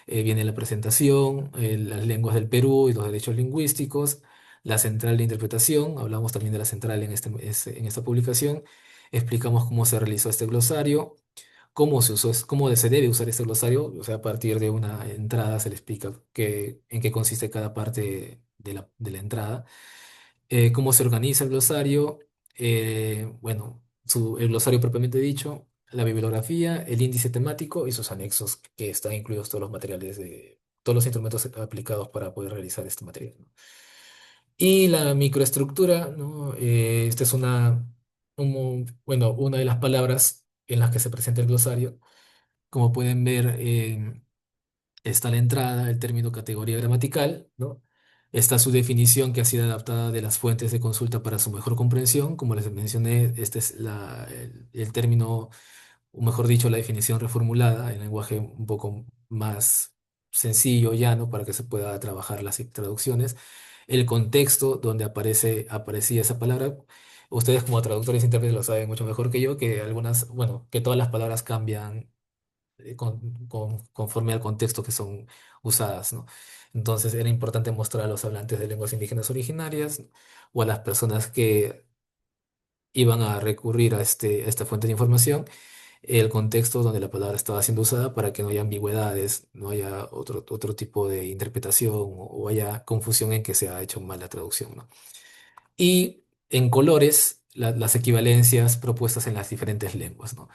Viene la presentación, las lenguas del Perú y los derechos lingüísticos, la central de interpretación, hablamos también de la central en esta publicación, explicamos cómo se realizó este glosario, cómo se usó, cómo se debe usar este glosario, o sea, a partir de una entrada se le explica en qué consiste cada parte de la entrada, cómo se organiza el glosario, bueno, el glosario propiamente dicho, la bibliografía, el índice temático y sus anexos, que están incluidos todos los materiales todos los instrumentos aplicados para poder realizar este material, ¿no? Y la microestructura, ¿no? Esta es bueno, una de las palabras en las que se presenta el glosario. Como pueden ver, está la entrada, el término categoría gramatical, ¿no? Está su definición que ha sido adaptada de las fuentes de consulta para su mejor comprensión. Como les mencioné, este es el término, o mejor dicho, la definición reformulada en lenguaje un poco más sencillo, llano, para que se pueda trabajar las traducciones. El contexto donde aparecía esa palabra. Ustedes como traductores e intérpretes lo saben mucho mejor que yo, que bueno, que todas las palabras cambian conforme al contexto que son usadas, ¿no? Entonces era importante mostrar a los hablantes de lenguas indígenas originarias o a las personas que iban a recurrir a esta fuente de información el contexto donde la palabra estaba siendo usada para que no haya ambigüedades, no haya otro tipo de interpretación o haya confusión en que se ha hecho mal la traducción, ¿no? Y en colores, las equivalencias propuestas en las diferentes lenguas, ¿no?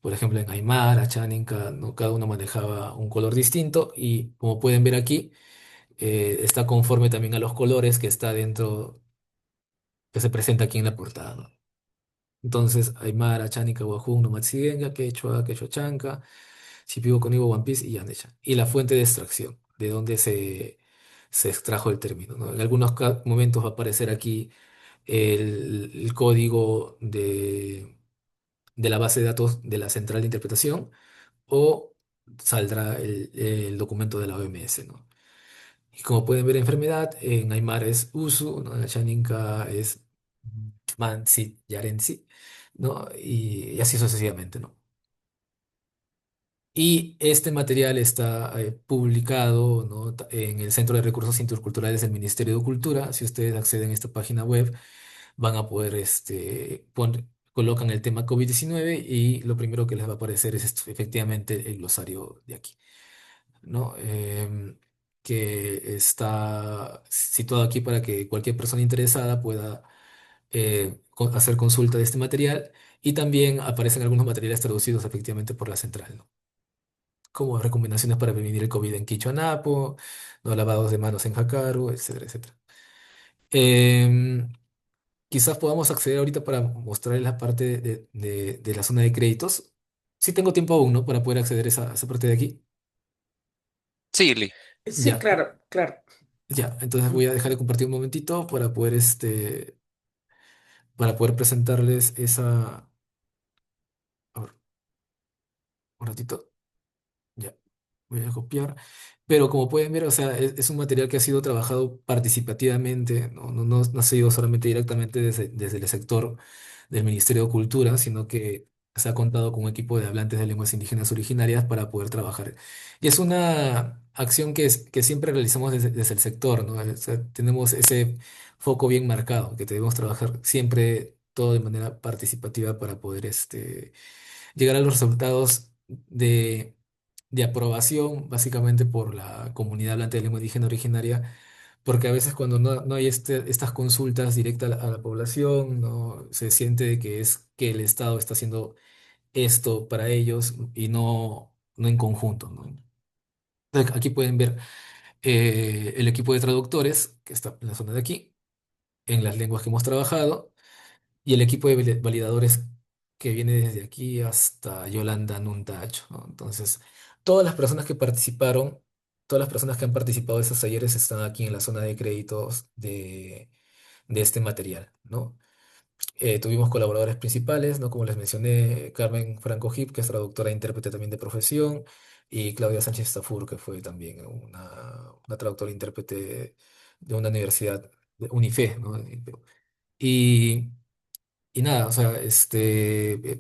Por ejemplo, en Aymara, Cháninca, ¿no? Cada uno manejaba un color distinto y como pueden ver aquí, está conforme también a los colores que está dentro, que se presenta aquí en la portada, ¿no? Entonces, Aymara, Chánica, Wajún, Nomatsigenga, Quechua, Quechua Chanca, Shipibo, Conibo, One Piece y Yanesha. Y la fuente de extracción, de donde se extrajo el término, ¿no? En algunos momentos va a aparecer aquí el código de la base de datos de la central de interpretación o saldrá el documento de la OMS, ¿no? Y como pueden ver, enfermedad, en Aymara es Usu, ¿no? En la Chaninka es Mansi, Yarensi, ¿no? Y así sucesivamente, ¿no? Y este material está publicado, ¿no? En el Centro de Recursos Interculturales del Ministerio de Cultura. Si ustedes acceden a esta página web, van a poder, colocan el tema COVID-19 y lo primero que les va a aparecer es efectivamente el glosario de aquí, ¿no? Que está situado aquí para que cualquier persona interesada pueda hacer consulta de este material y también aparecen algunos materiales traducidos efectivamente por la central, ¿no? Como recomendaciones para prevenir el COVID en Quichuanapo, no lavados de manos en Jacaru, etcétera, etcétera. Em, Quizás podamos acceder ahorita para mostrarles la parte de la zona de créditos. Sí tengo tiempo aún, ¿no? Para poder acceder a esa parte de aquí. Sí, Lee. Sí, Ya, claro, claro. ya. Entonces voy a dejar de compartir un momentito para poder presentarles esa. A ver, un ratito. Ya. Voy a copiar. Pero como pueden ver, o sea, es un material que ha sido trabajado participativamente, no ha sido solamente directamente desde el sector del Ministerio de Cultura, sino que se ha contado con un equipo de hablantes de lenguas indígenas originarias para poder trabajar. Y es una acción que siempre realizamos desde el sector, ¿no? O sea, tenemos ese foco bien marcado, que debemos trabajar siempre todo de manera participativa para poder llegar a los resultados de aprobación, básicamente por la comunidad hablante de lengua indígena originaria, porque a veces cuando no hay estas consultas directas a la población, no se siente de que es que el Estado está haciendo esto para ellos y no en conjunto, ¿no? Entonces, aquí pueden ver el equipo de traductores que está en la zona de aquí, en las lenguas que hemos trabajado, y el equipo de validadores que viene desde aquí hasta Yolanda Nuntacho, ¿no? Entonces, todas las personas que participaron, todas las personas que han participado de esos talleres están aquí en la zona de créditos de este material, ¿no? Tuvimos colaboradores principales, ¿no? Como les mencioné, Carmen Franco Hip, que es traductora e intérprete también de profesión, y Claudia Sánchez Tafur, que fue también una traductora e intérprete de una universidad, de Unife, ¿no? Y, y nada, o sea,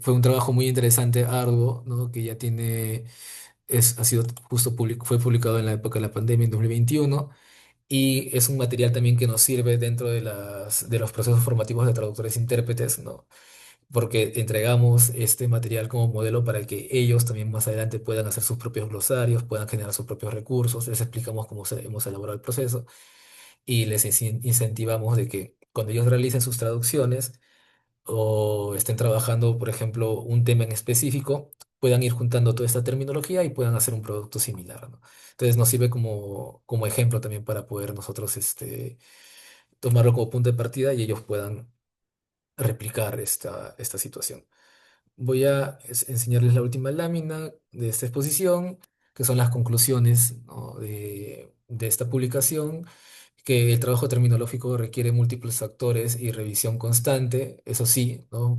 fue un trabajo muy interesante, arduo, ¿no? Que ya tiene, ha sido justo fue publicado en la época de la pandemia, en 2021, y es un material también que nos sirve dentro de los procesos formativos de traductores e intérpretes, ¿no? Porque entregamos este material como modelo para que ellos también más adelante puedan hacer sus propios glosarios, puedan generar sus propios recursos, les explicamos cómo hemos elaborado el proceso y les incentivamos de que cuando ellos realicen sus traducciones o estén trabajando, por ejemplo, un tema en específico, puedan ir juntando toda esta terminología y puedan hacer un producto similar, ¿no? Entonces nos sirve como ejemplo también para poder nosotros tomarlo como punto de partida y ellos puedan replicar esta situación. Voy a enseñarles la última lámina de esta exposición, que son las conclusiones, ¿no? de esta publicación, que el trabajo terminológico requiere múltiples factores y revisión constante, eso sí, ¿no?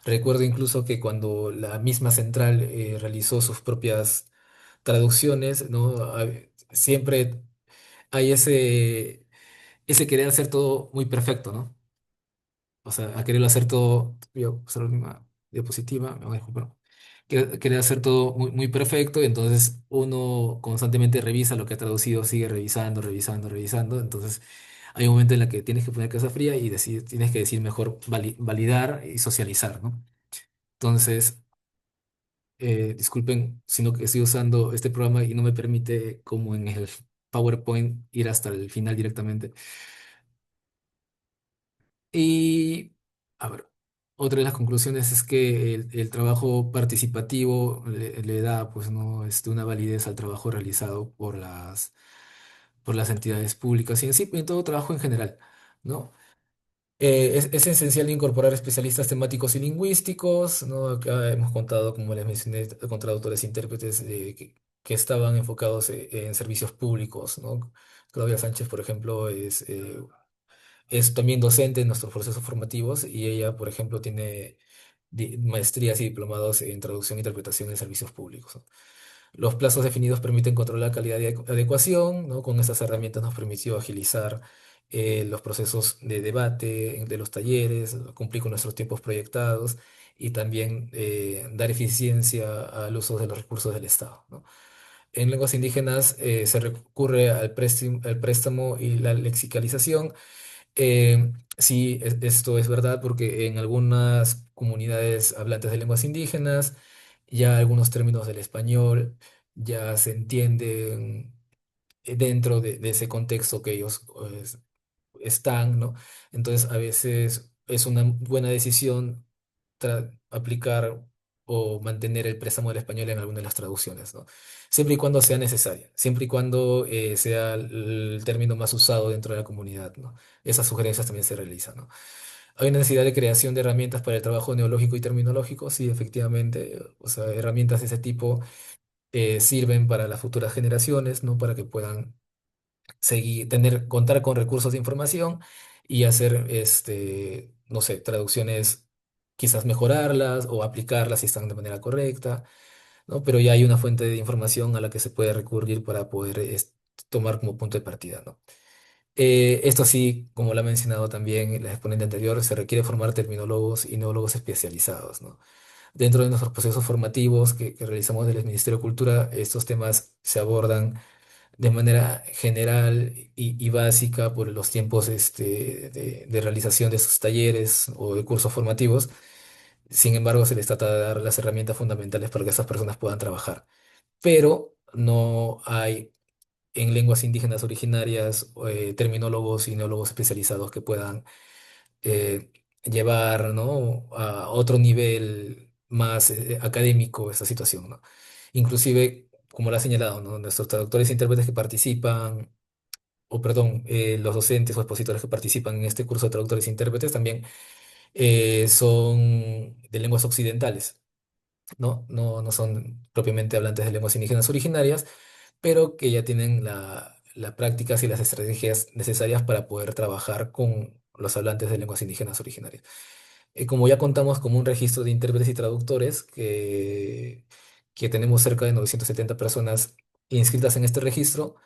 Recuerdo incluso que cuando la misma central realizó sus propias traducciones, ¿no? Siempre hay ese querer hacer todo muy perfecto, ¿no? O sea, a quererlo hacer todo, voy a usar la misma diapositiva, me voy a disculpar. Querer hacer todo muy, muy perfecto, y entonces uno constantemente revisa lo que ha traducido, sigue revisando, revisando, revisando. Entonces hay un momento en el que tienes que poner casa fría y decir, tienes que decir mejor validar y socializar, ¿no? Entonces, disculpen, sino que estoy usando este programa y no me permite, como en el PowerPoint, ir hasta el final directamente. Y, a ver, otra de las conclusiones es que el trabajo participativo le da, pues, ¿no? Una validez al trabajo realizado por las entidades públicas y en sí, en todo trabajo en general, ¿no? Es esencial incorporar especialistas temáticos y lingüísticos, ¿no? Acá hemos contado, como les mencioné, con traductores e intérpretes que estaban enfocados en servicios públicos, ¿no? Claudia Sánchez, por ejemplo, es también docente en nuestros procesos formativos y ella, por ejemplo, tiene maestrías y diplomados en traducción e interpretación en servicios públicos, ¿no? Los plazos definidos permiten controlar la calidad de adecuación, ¿no? Con estas herramientas nos permitió agilizar los procesos de debate de los talleres, cumplir con nuestros tiempos proyectados y también dar eficiencia al uso de los recursos del Estado, ¿no? En lenguas indígenas se recurre al préstamo y la lexicalización. Sí, esto es verdad porque en algunas comunidades hablantes de lenguas indígenas ya algunos términos del español ya se entienden dentro de ese contexto que ellos están, ¿no? Entonces a veces es una buena decisión aplicar o mantener el préstamo del español en alguna de las traducciones, ¿no? Siempre y cuando sea necesaria, siempre y cuando sea el término más usado dentro de la comunidad, ¿no? Esas sugerencias también se realizan, ¿no? Hay una necesidad de creación de herramientas para el trabajo neológico y terminológico, sí, efectivamente, o sea, herramientas de ese tipo sirven para las futuras generaciones, ¿no? Para que puedan contar con recursos de información y hacer, no sé, traducciones, quizás mejorarlas o aplicarlas si están de manera correcta, ¿no? Pero ya hay una fuente de información a la que se puede recurrir para poder tomar como punto de partida, ¿no? Esto sí, como lo ha mencionado también la exponente anterior, se requiere formar terminólogos y neólogos especializados, ¿no? Dentro de nuestros procesos formativos que realizamos desde el Ministerio de Cultura, estos temas se abordan de manera general y básica por los tiempos de realización de sus talleres o de cursos formativos. Sin embargo, se les trata de dar las herramientas fundamentales para que esas personas puedan trabajar. Pero no hay en lenguas indígenas originarias terminólogos y neólogos especializados que puedan llevar, ¿no? A otro nivel más académico esta situación, ¿no? Inclusive, como lo ha señalado, ¿no? Nuestros traductores e intérpretes que participan, o perdón, los docentes o expositores que participan en este curso de traductores e intérpretes también son de lenguas occidentales, ¿no? No son propiamente hablantes de lenguas indígenas originarias, pero que ya tienen las prácticas y las estrategias necesarias para poder trabajar con los hablantes de lenguas indígenas originarias. Como ya contamos con un registro de intérpretes y traductores, que tenemos cerca de 970 personas inscritas en este registro,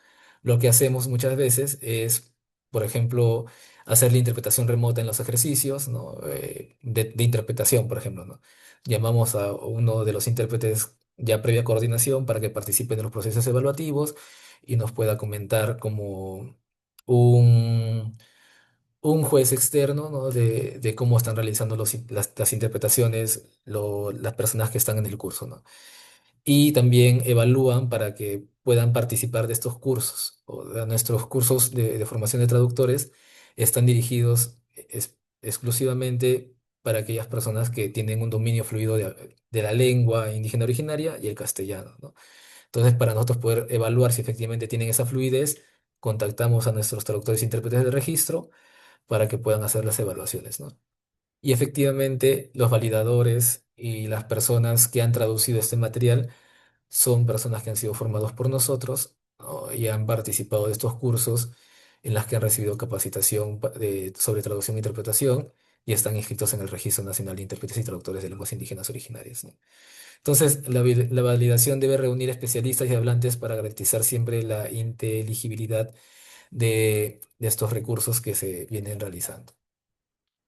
lo que hacemos muchas veces es, por ejemplo, hacer la interpretación remota en los ejercicios, ¿no? De interpretación, por ejemplo, ¿no? Llamamos a uno de los intérpretes ya previa coordinación para que participe en los procesos evaluativos y nos pueda comentar como un un juez externo, ¿no? De cómo están realizando las interpretaciones las personas que están en el curso, ¿no? Y también evalúan para que puedan participar de estos cursos. Nuestros cursos de formación de traductores están dirigidos exclusivamente para aquellas personas que tienen un dominio fluido de la lengua indígena originaria y el castellano, ¿no? Entonces, para nosotros poder evaluar si efectivamente tienen esa fluidez, contactamos a nuestros traductores e intérpretes de registro para que puedan hacer las evaluaciones, ¿no? Y efectivamente, los validadores y las personas que han traducido este material son personas que han sido formados por nosotros, ¿no? Y han participado de estos cursos en las que han recibido capacitación sobre traducción e interpretación y están inscritos en el Registro Nacional de Intérpretes y Traductores de Lenguas Indígenas Originarias, ¿no? Entonces, la validación debe reunir especialistas y hablantes para garantizar siempre la inteligibilidad de estos recursos que se vienen realizando,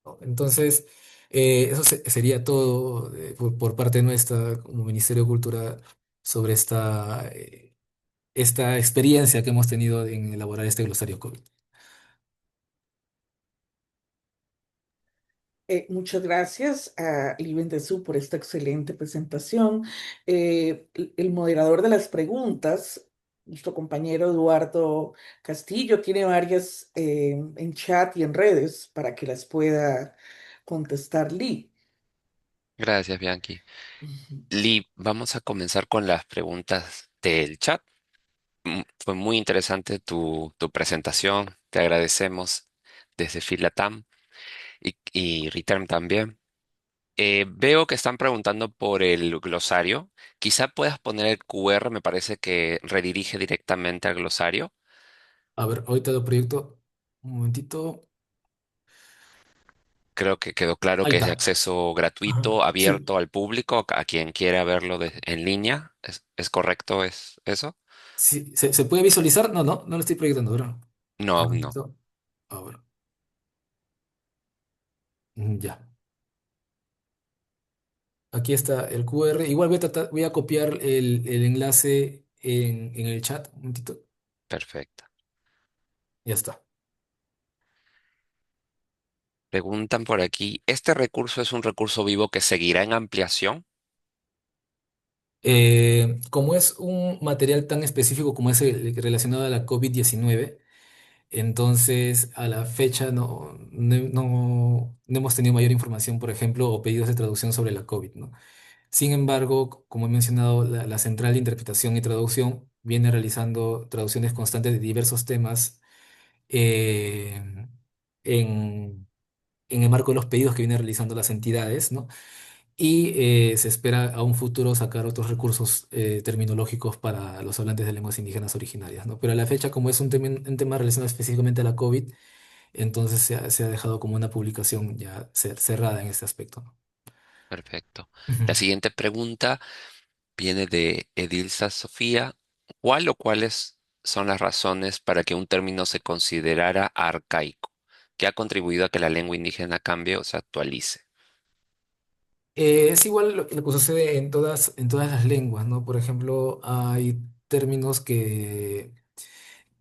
¿no? Entonces, eso sería todo por parte nuestra como Ministerio de Cultura sobre esta experiencia que hemos tenido en elaborar este glosario COVID. Muchas gracias a Liben de Su por esta excelente presentación. El moderador de las preguntas, nuestro compañero Eduardo Castillo, tiene varias en chat y en redes para que las pueda contestar Lee. Gracias, Bianchi. Ujú. Lee, vamos a comenzar con las preguntas del chat. Fue muy interesante tu presentación. Te agradecemos desde Filatam y Return también. Veo que están preguntando por el glosario. Quizá puedas poner el QR, me parece que redirige directamente al glosario. A ver, ahorita lo proyecto. Un momentito. Creo que quedó claro Ahí que es de está. acceso Ajá. gratuito, Sí, abierto al público, a quien quiera verlo en línea. ¿Es correcto eso? sí. ¿Se puede visualizar? No lo estoy proyectando, ¿verdad? No, Un aún no. momentito. A ver. Ya. Aquí está el QR. Igual voy a copiar el enlace en el chat. Un momentito. Perfecto. Ya está. Preguntan por aquí, ¿este recurso es un recurso vivo que seguirá en ampliación? Como es un material tan específico como es el relacionado a la COVID-19, entonces a la fecha no hemos tenido mayor información, por ejemplo, o pedidos de traducción sobre la COVID, ¿no? Sin embargo, como he mencionado, la Central de Interpretación y Traducción viene realizando traducciones constantes de diversos temas eh, en, en el marco de los pedidos que vienen realizando las entidades, ¿no? Y se espera a un futuro sacar otros recursos terminológicos para los hablantes de lenguas indígenas originarias, ¿no? Pero a la fecha, como es un tema relacionado específicamente a la COVID, entonces se ha dejado como una publicación ya cerrada en este aspecto, ¿no? Perfecto. Ujú. La siguiente pregunta viene de Edilza Sofía. ¿Cuál o cuáles son las razones para que un término se considerara arcaico, que ha contribuido a que la lengua indígena cambie o se actualice? Es igual lo que sucede en todas las lenguas, ¿no? Por ejemplo, hay términos que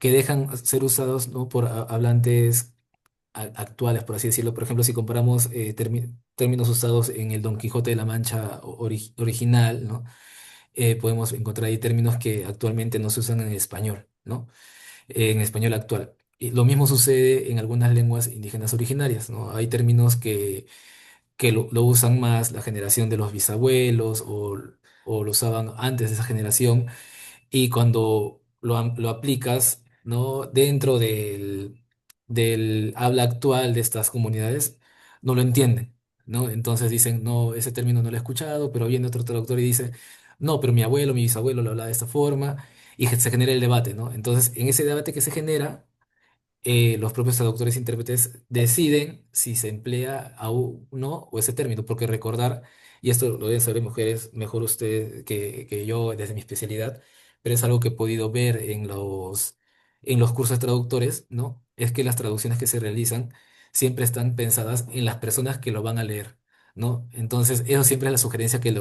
dejan ser usados, ¿no? Por hablantes actuales, por así decirlo. Por ejemplo, si comparamos términos usados en el Don Quijote de la Mancha original, ¿no? Podemos encontrar ahí términos que actualmente no se usan en español, ¿no? En español actual. Y lo mismo sucede en algunas lenguas indígenas originarias, ¿no? Hay términos que lo usan más la generación de los bisabuelos o lo usaban antes de esa generación y cuando lo aplicas, ¿no? Dentro del habla actual de estas comunidades, no lo entienden, ¿no? Entonces dicen, no, ese término no lo he escuchado, pero viene otro traductor y dice, no, pero mi abuelo, mi bisabuelo lo hablaba de esta forma, y se genera el debate, ¿no? Entonces, en ese debate que se genera, los propios traductores e intérpretes deciden si se emplea aún no o ese término, porque recordar, y esto lo deben saber mujeres mejor usted que yo desde mi especialidad, pero es algo que he podido ver en los cursos de traductores, ¿no? Es que las traducciones que se realizan siempre están pensadas en las personas que lo van a leer, ¿no? Entonces, eso siempre es la sugerencia que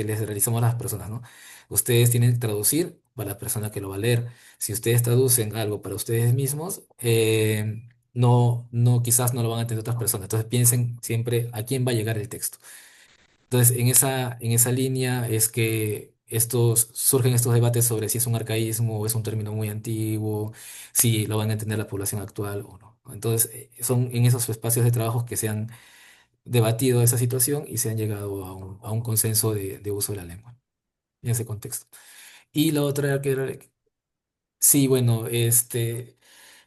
les realizamos a las personas, ¿no? Ustedes tienen que traducir para la persona que lo va a leer. Si ustedes traducen algo para ustedes mismos, quizás no lo van a entender otras personas. Entonces piensen siempre a quién va a llegar el texto. Entonces, en esa línea es que surgen estos debates sobre si es un arcaísmo o es un término muy antiguo, si lo van a entender la población actual o no. Entonces, son en esos espacios de trabajo que se han debatido esa situación y se han llegado a un consenso de uso de la lengua en ese contexto. Y la otra sí, bueno,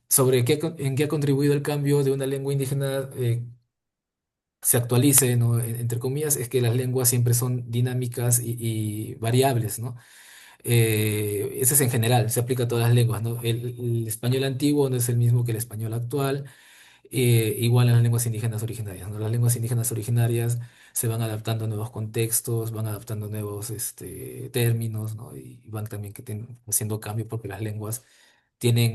sobre en qué ha contribuido el cambio de una lengua indígena se actualice, ¿no? Entre comillas, es que las lenguas siempre son dinámicas y variables, ¿no? Eso es en general, se aplica a todas las lenguas, ¿no? El español antiguo no es el mismo que el español actual, igual en las lenguas indígenas originarias, ¿no? Las lenguas indígenas originarias se van adaptando a nuevos contextos, van adaptando a nuevos términos, ¿no? Y van también haciendo cambios porque las lenguas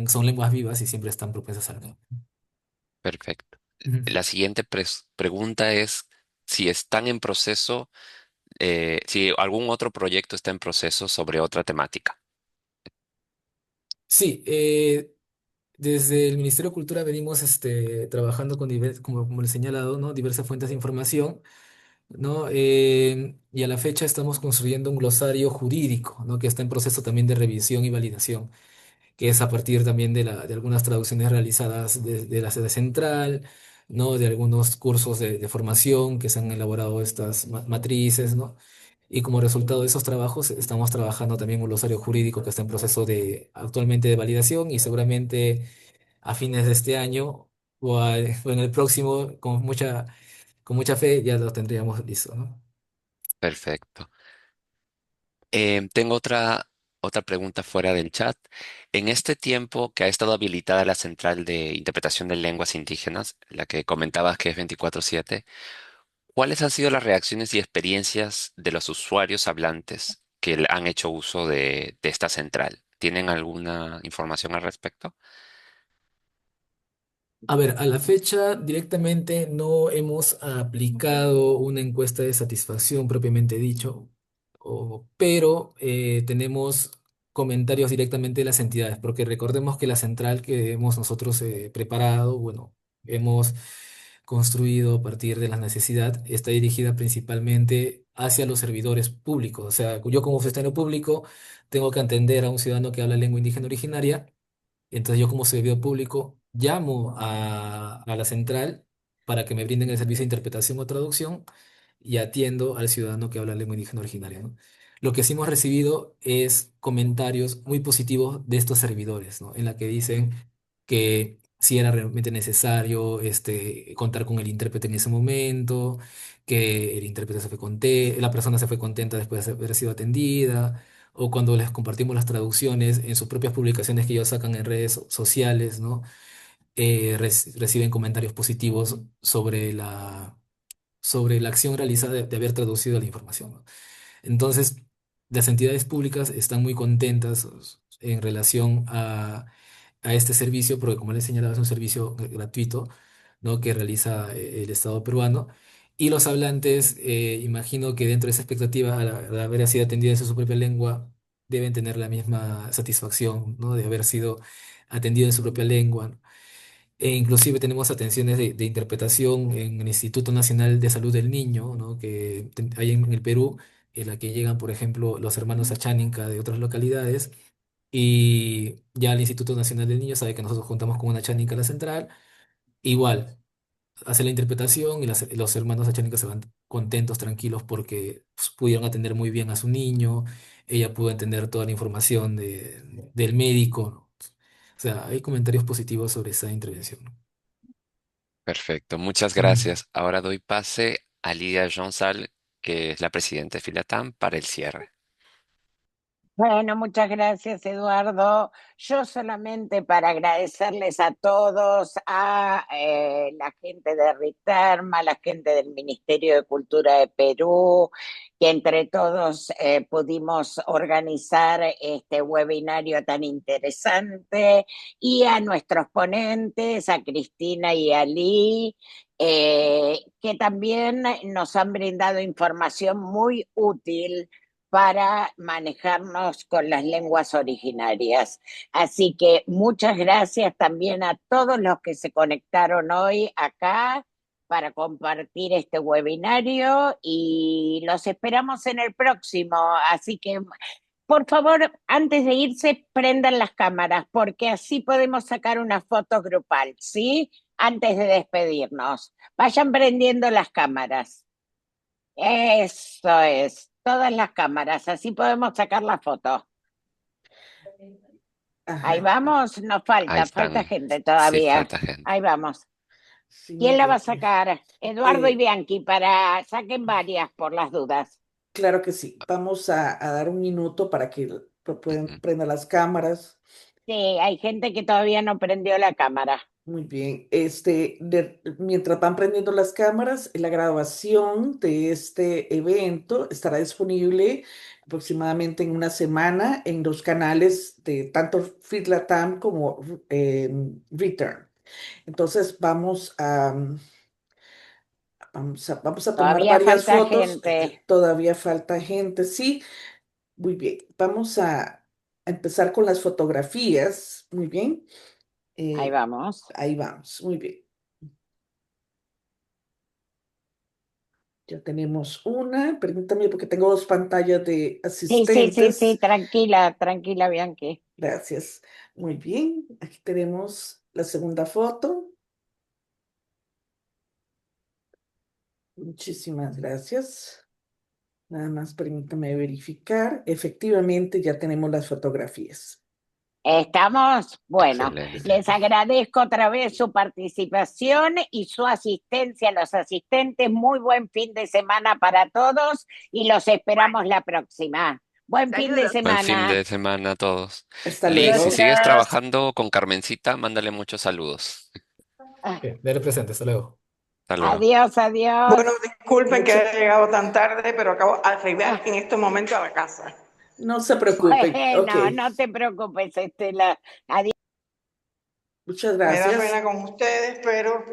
son lenguas vivas y siempre están propensas al cambio. Perfecto. Ujú. La siguiente pregunta es si están en proceso, si algún otro proyecto está en proceso sobre otra temática. Sí, desde el Ministerio de Cultura venimos trabajando con, como le he señalado, ¿no? Diversas fuentes de información, ¿no? Y a la fecha estamos construyendo un glosario jurídico, ¿no? Que está en proceso también de revisión y validación, que es a partir también de algunas traducciones realizadas de la sede central, ¿no? De algunos cursos de formación que se han elaborado estas matrices, ¿no? Y como resultado de esos trabajos, estamos trabajando también un glosario jurídico que está en proceso actualmente de validación y seguramente a fines de este año o en el próximo, con mucha fe, ya lo tendríamos listo, ¿no? Perfecto. Tengo otra pregunta fuera del chat. En este tiempo que ha estado habilitada la central de interpretación de lenguas indígenas, la que comentabas que es 24/7, ¿cuáles han sido las reacciones y experiencias de los usuarios hablantes que han hecho uso de esta central? ¿Tienen alguna información al respecto? A ver, a la fecha directamente no hemos aplicado una encuesta de satisfacción propiamente dicho, pero tenemos comentarios directamente de las entidades, porque recordemos que la central que hemos nosotros preparado, bueno, hemos construido a partir de la necesidad, está dirigida principalmente hacia los servidores públicos. O sea, yo como funcionario público tengo que atender a un ciudadano que habla lengua indígena originaria. Entonces yo como servidor público llamo a la central para que me brinden el servicio de interpretación o traducción y atiendo al ciudadano que habla lengua indígena originaria, ¿no? Lo que sí hemos recibido es comentarios muy positivos de estos servidores, ¿no? En la que dicen que si era realmente necesario contar con el intérprete en ese momento, que el intérprete la persona se fue contenta después de haber sido atendida o cuando les compartimos las traducciones en sus propias publicaciones que ellos sacan en redes sociales, ¿no? Reciben comentarios positivos sobre la acción realizada de haber traducido la información, ¿no? Entonces, las entidades públicas están muy contentas en relación a este servicio, porque como les señalaba, es un servicio gratuito, ¿no? Que realiza el Estado peruano. Y los hablantes, imagino que dentro de esa expectativa, al haber sido atendidos en su propia lengua, deben tener la misma satisfacción, ¿no? De haber sido atendido en su propia lengua, ¿no? E inclusive tenemos atenciones de interpretación en el Instituto Nacional de Salud del Niño, ¿no? Que hay en el Perú, en la que llegan, por ejemplo, los hermanos Achaninka de otras localidades, y ya el Instituto Nacional del Niño sabe que nosotros contamos con una Achaninka en la central, igual, hace la interpretación y los hermanos Achaninka se van contentos, tranquilos, porque pues, pudieron atender muy bien a su niño, ella pudo entender toda la información del médico, ¿no? O sea, hay comentarios positivos sobre esa intervención, ¿no? Perfecto, muchas Mm. gracias. Ahora doy pase a Lidia Jonsal, que es la presidenta de Filatam, para el cierre. Bueno, muchas gracias, Eduardo. Yo solamente para agradecerles a todos, a la gente de Riterma, a la gente del Ministerio de Cultura de Perú, que entre todos pudimos organizar este webinario tan interesante, y a nuestros ponentes, a Cristina y a Lee, que también nos han brindado información muy útil para manejarnos con las lenguas originarias. Así que muchas gracias también a todos los que se conectaron hoy acá para compartir este webinario, y los esperamos en el próximo. Así que, por favor, antes de irse, prendan las cámaras, porque así podemos sacar una foto grupal, ¿sí? Antes de despedirnos. Vayan prendiendo las cámaras. Eso es, todas las cámaras, así podemos sacar la foto. Ahí Ajá, vamos, nos Ahí falta están. gente Sí, todavía. falta gente. Ahí vamos. sí, ¿Quién la va a Miguel. sacar? Eduardo y Eh, Bianchi, saquen varias por las dudas. claro que sí. Vamos a dar un minuto para que Ujú. prendan las cámaras. Sí, hay gente que todavía no prendió la cámara. Muy bien. Mientras van prendiendo las cámaras, la grabación de este evento estará disponible aproximadamente en una semana en los canales de tanto FitLatam como Return. Entonces vamos a tomar Todavía varias falta fotos. gente. Todavía falta gente, sí. Muy bien. Vamos a empezar con las fotografías. Muy bien. Ahí Eh, vamos. ahí vamos. Muy bien. Ya tenemos una. Permítame porque tengo dos pantallas de Sí, asistentes. tranquila, Bianchi. Gracias. Muy bien. Aquí tenemos la segunda foto. Muchísimas gracias. Nada más permítame verificar. Efectivamente, ya tenemos las fotografías. ¿Estamos? Bueno, Excelente. les agradezco otra vez su participación y su asistencia a los asistentes. Muy buen fin de semana para todos y los esperamos la próxima. Buen fin de Saludos. Buen fin semana. de semana a todos. Hasta Lee, si luego. sigues Gracias. trabajando con Carmencita, mándale muchos saludos. Bien, dale presente, hasta luego. Hasta luego. Adiós, adiós. Bueno, disculpen que Mucho- haya llegado tan tarde, pero acabo de arribar en este momento a la casa. No se preocupen. Ok. Bueno, no te preocupes, Estela. Adiós. Muchas Me da gracias. pena con ustedes, pero